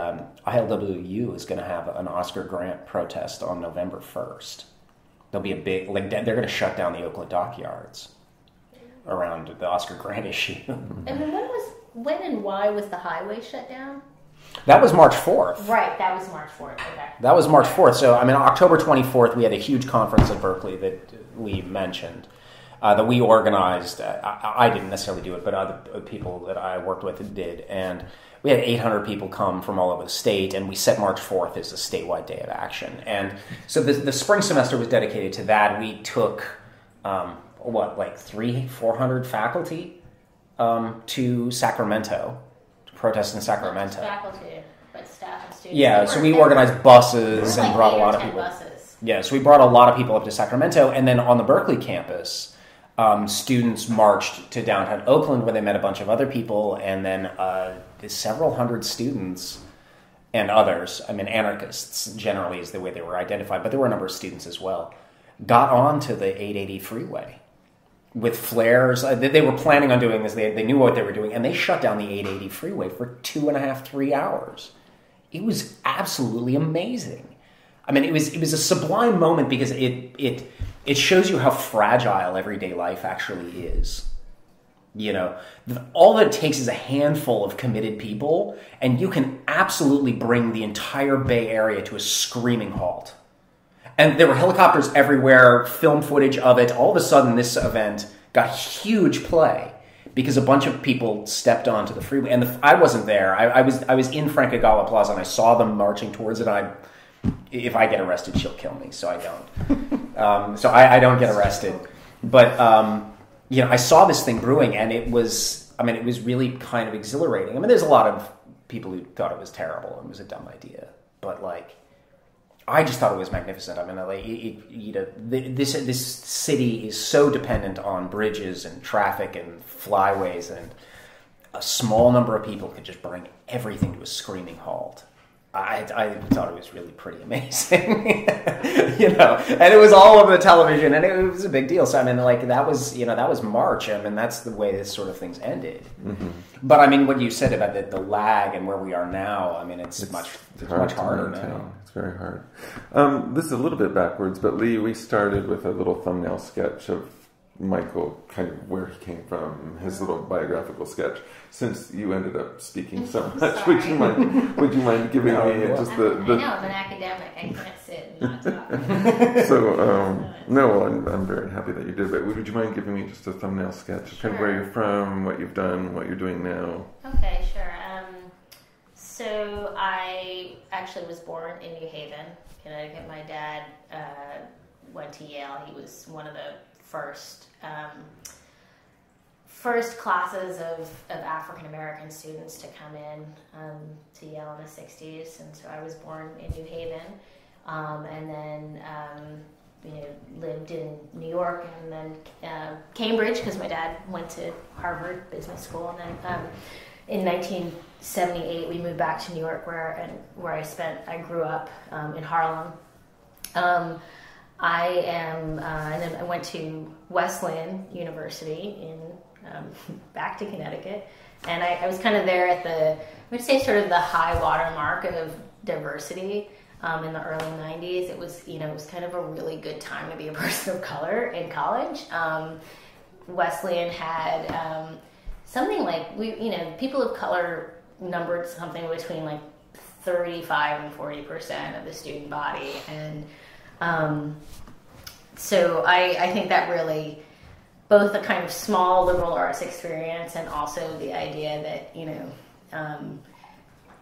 ILWU is going to have an Oscar Grant protest on November 1st. There'll be a big, they're going to shut down the Oakland dockyards around the Oscar Grant issue. And then when and why was the highway shut down? That was March 4th. Right, that was March 4th. Okay. That was March 4th. So, October 24th, we had a huge conference in Berkeley that we mentioned, that we organized. I didn't necessarily do it, but other people that I worked with did. And we had 800 people come from all over the state, and we set March 4th as a statewide day of action. And so the spring semester was dedicated to that. We took, 400 faculty to Sacramento, to protest in Sacramento. Not just faculty, but staff and students. Yeah, so we organized buses and brought a lot of people. Buses. Yeah, so we brought a lot of people up to Sacramento, and then on the Berkeley campus, students marched to downtown Oakland where they met a bunch of other people, and then several hundred students and others, anarchists generally is the way they were identified, but there were a number of students as well, got onto the 880 freeway with flares. They were planning on doing this. They knew what they were doing, and they shut down the 880 freeway for 2.5, 3 hours. It was absolutely amazing. It was a sublime moment because it shows you how fragile everyday life actually is. All that it takes is a handful of committed people, and you can absolutely bring the entire Bay Area to a screaming halt. And there were helicopters everywhere, film footage of it. All of a sudden, this event got huge play because a bunch of people stepped onto the freeway. And I wasn't there. I was in Francagala Plaza, and I saw them marching towards it. If I get arrested, she'll kill me, so I don't. So I don't get arrested. But I saw this thing brewing, and it was really kind of exhilarating. There's a lot of people who thought it was terrible and it was a dumb idea, but I just thought it was magnificent. This city is so dependent on bridges and traffic and flyways, and a small number of people could just bring everything to a screaming halt. I thought it was really pretty amazing, and it was all over the television, and it was a big deal. So that was March. That's the way this sort of things ended. Mm-hmm. But what you said about the lag and where we are now, it's much harder now. It's very hard. This is a little bit backwards, but Leigh, we started with a little thumbnail sketch of Michael, kind of where he came from, his little biographical sketch. Since you ended up speaking so much, would you mind giving me just the? I know, I'm an academic. I can't sit and not talk. So, no, I'm very happy that you did. But would you mind giving me just a thumbnail sketch of kind of where you're from, what you've done, what you're doing now? Okay, sure. So I actually was born in New Haven, Connecticut. My dad went to Yale. He was one of the first classes of African American students to come in to Yale in the 60s, and so I was born in New Haven, and then lived in New York and then Cambridge because my dad went to Harvard Business School, and then in 1978 we moved back to New York where I grew up in Harlem. And then I went to Wesleyan University in back to Connecticut, and I was kind of there at I would say sort of the high water mark of diversity in the early 90s. It was kind of a really good time to be a person of color in college. Wesleyan had something like people of color numbered something between 35 and 40% of the student body, and so I think that really, both the kind of small liberal arts experience and also the idea that,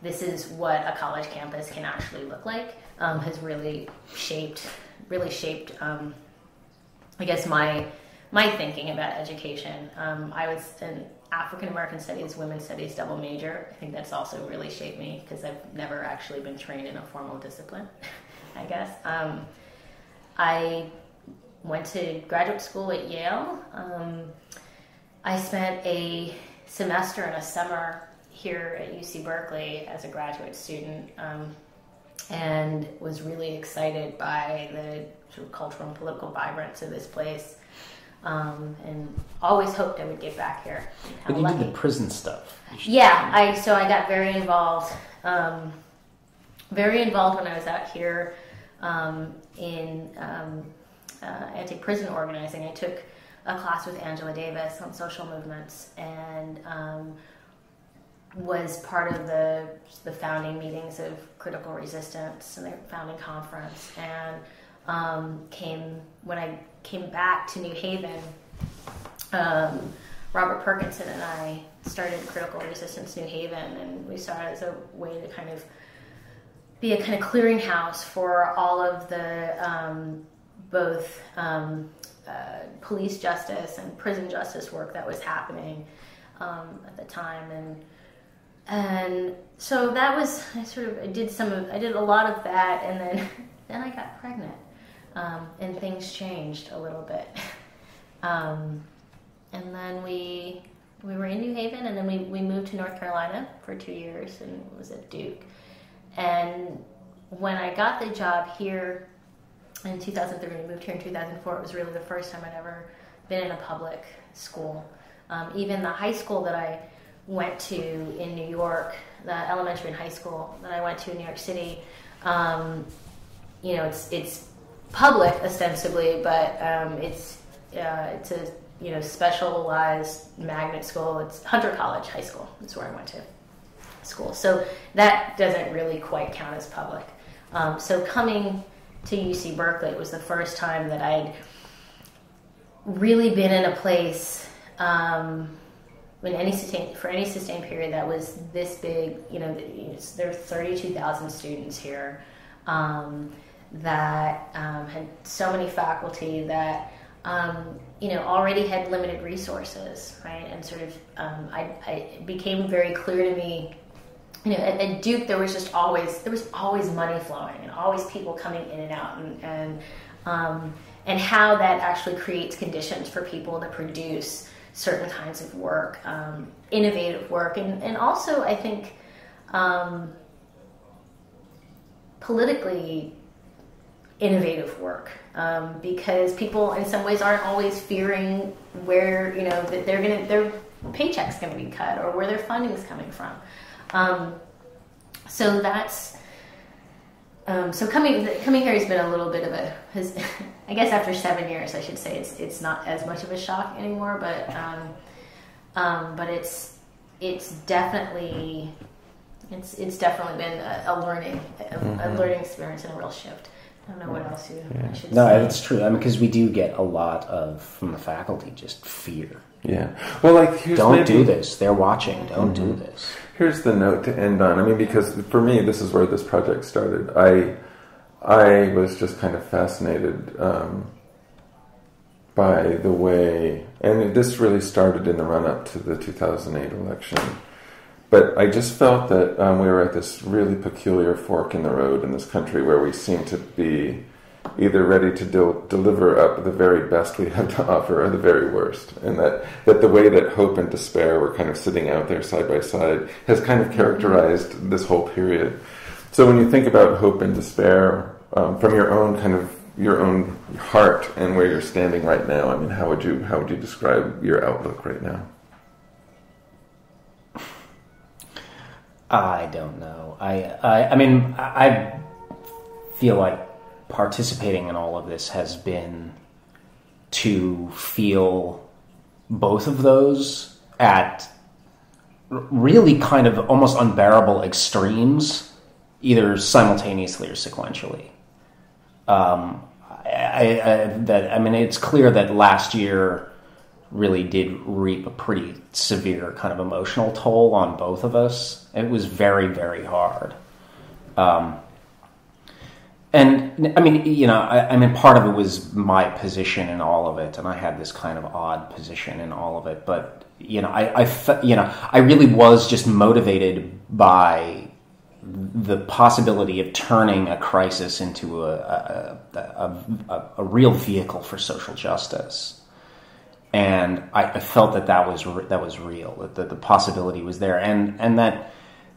this is what a college campus can actually look like, has really shaped really shaped, I guess, my thinking about education. I was an African American Studies, Women's Studies double major. I think that's also really shaped me because I've never actually been trained in a formal discipline, I guess. I went to graduate school at Yale. I spent a semester and a summer here at UC Berkeley as a graduate student, and was really excited by the sort of cultural and political vibrance of this place, and always hoped I would get back here. But you did the prison stuff. Yeah, I got very involved when I was out here in anti-prison organizing. I took a class with Angela Davis on social movements, and was part of the founding meetings of Critical Resistance and the founding conference. And when I came back to New Haven, Robert Perkinson and I started Critical Resistance New Haven, and we saw it as a way to kind of be a kind of clearinghouse for all of the both police justice and prison justice work that was happening at the time, and so that was I did a lot of that, and then I got pregnant, and things changed a little bit, and then we were in New Haven, and then we moved to North Carolina for 2 years and was at Duke. And when I got the job here in 2003, we moved here in 2004, it was really the first time I'd ever been in a public school. Even the high school that I went to in New York, the elementary and high school that I went to in New York City, it's public ostensibly, but it's a specialized magnet school. It's Hunter College High School. That's where I went to school. So that doesn't really quite count as public. So coming to UC Berkeley, it was the first time that I'd really been in a place for any sustained period that was this big. There are 32,000 students here that had so many faculty that already had limited resources, right? And sort of it became very clear to me. At Duke, there was always money flowing and always people coming in and out, and how that actually creates conditions for people to produce certain kinds of work, innovative work, and also I think politically innovative work, because people in some ways aren't always fearing where that their paycheck's going to be cut or where their funding's coming from. So that's so coming here has been a little bit of I guess after 7 years I should say it's not as much of a shock anymore, but it's definitely been a learning experience and a real shift. I don't know what else I should say. No, that's true. Because we do get a lot from the faculty, just fear. Yeah. Well, don't do this. They're watching. Don't do this. Here's the note to end on. Because for me, this is where this project started. I was just kind of fascinated by the way, and this really started in the run-up to the 2008 election. But I just felt that we were at this really peculiar fork in the road in this country where we seem to be either ready to deliver up the very best we have to offer or the very worst. And that the way that hope and despair were kind of sitting out there side by side has kind of characterized this whole period. So when you think about hope and despair from your own heart and where you're standing right now, how would you describe your outlook right now? I don't know. I feel like participating in all of this has been to feel both of those at really kind of almost unbearable extremes, either simultaneously or sequentially. It's clear that last year really did reap a pretty severe kind of emotional toll on both of us. It was very, very hard. And I mean, I mean, part of it was my position in all of it, and I had this kind of odd position in all of it. But I really was just motivated by the possibility of turning a crisis into a real vehicle for social justice. And I felt that was real, that the possibility was there, and that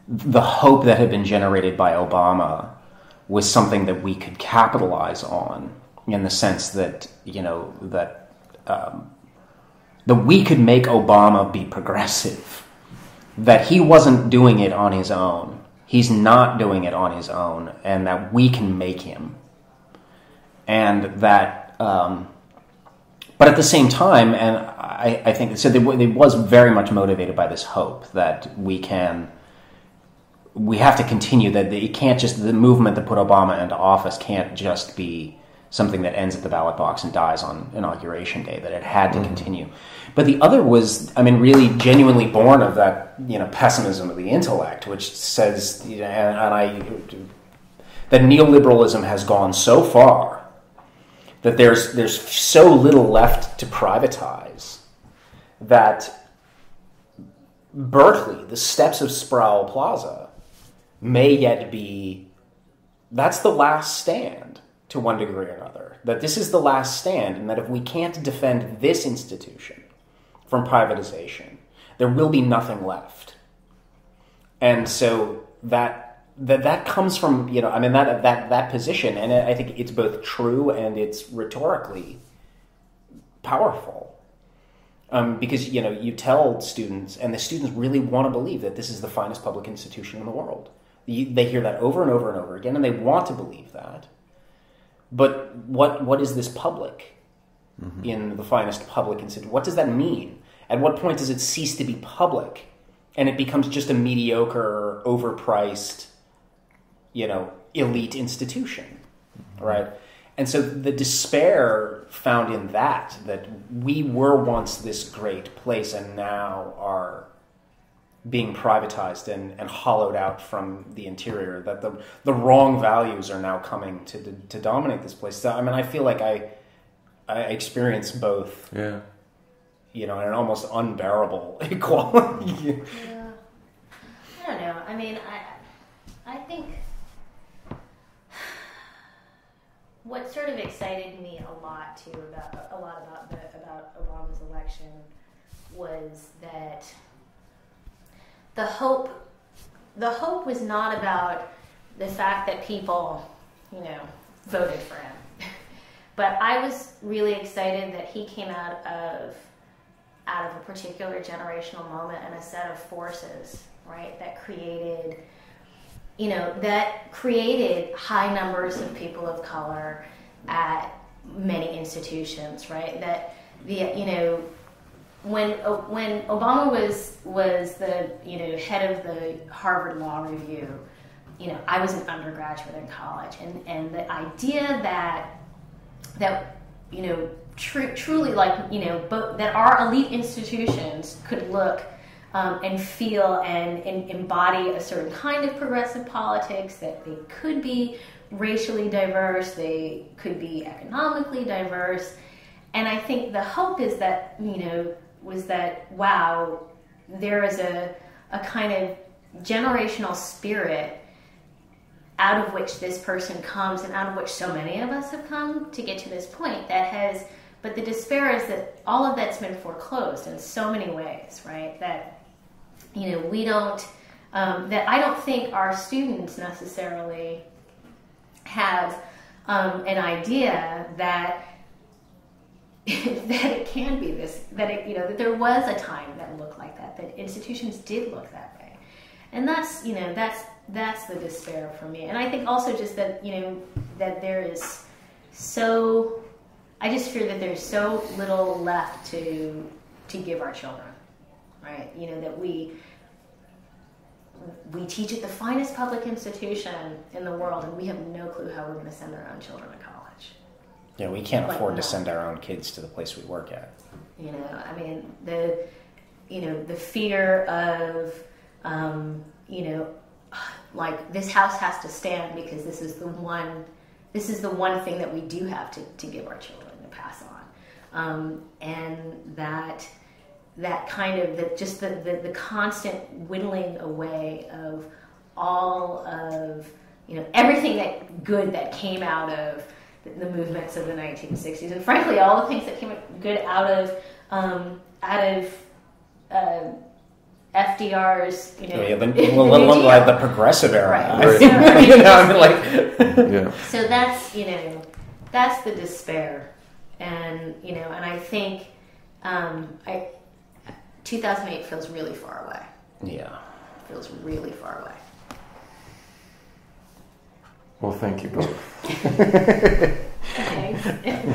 the hope that had been generated by Obama was something that we could capitalize on, in the sense that that we could make Obama be progressive, that he wasn't doing it on his own, he's not doing it on his own, and that we can make him, and that. But at the same time, and I think so, it was very much motivated by this hope that we have to continue, that it can't just, the movement that put Obama into office can't just be something that ends at the ballot box and dies on Inauguration Day, that it had to continue. But the other was, I mean, really genuinely born of that, pessimism of the intellect, which says, that neoliberalism has gone so far that there's so little left to privatize that Berkeley, the steps of Sproul Plaza, may yet be, that's the last stand to one degree or another. That this is the last stand, and that if we can't defend this institution from privatization, there will be nothing left. And so that comes from, that position, and I think it's both true and it's rhetorically powerful. Because, you tell students, and the students really want to believe that this is the finest public institution in the world. They hear that over and over and over again, and they want to believe that. But what is this public in the finest public institution? What does that mean? At what point does it cease to be public, and it becomes just a mediocre, overpriced, elite institution, right? And so the despair found in that we were once this great place and now are being privatized and hollowed out from the interior, that the wrong values are now coming to dominate this place. So, I mean, I feel like I experience both, an almost unbearable equality. Yeah. I don't know. I mean, I think what sort of excited me a lot too about Obama's election was that the hope was not about the fact that people, voted for him. But I was really excited that he came out of a particular generational moment and a set of forces, right, that created high numbers of people of color at many institutions, right? That when Obama was the head of the Harvard Law Review, I was an undergraduate in college, and the idea that truly that our elite institutions could look and feel and embody a certain kind of progressive politics, that they could be racially diverse, they could be economically diverse. And I think the hope is that, was that, wow, there is a kind of generational spirit out of which this person comes and out of which so many of us have come to get to this point but the despair is that all of that's been foreclosed in so many ways, right? That, we don't, that I don't think our students necessarily have an idea that it can be this, that that there was a time that looked like that institutions did look that way. And that's the despair for me. And I think also just that, that there is I just fear that there's so little left to give our children, right? That we teach at the finest public institution in the world, and we have no clue how we're going to send our own children to college. Yeah, we can't afford to send our own kids to the place we work at. I mean, the fear of, like, this house has to stand because this is the one this is the one thing that we do have to give our children to pass on, and that kind of the constant whittling away of all of everything that good that came out of the movements of the 1960s, and frankly all the things that came good out of FDR's, the progressive era. Right. Yeah. So that's the despair, and I think 2008 feels really far away. Yeah, it feels really far away. Well, thank you both. Thanks.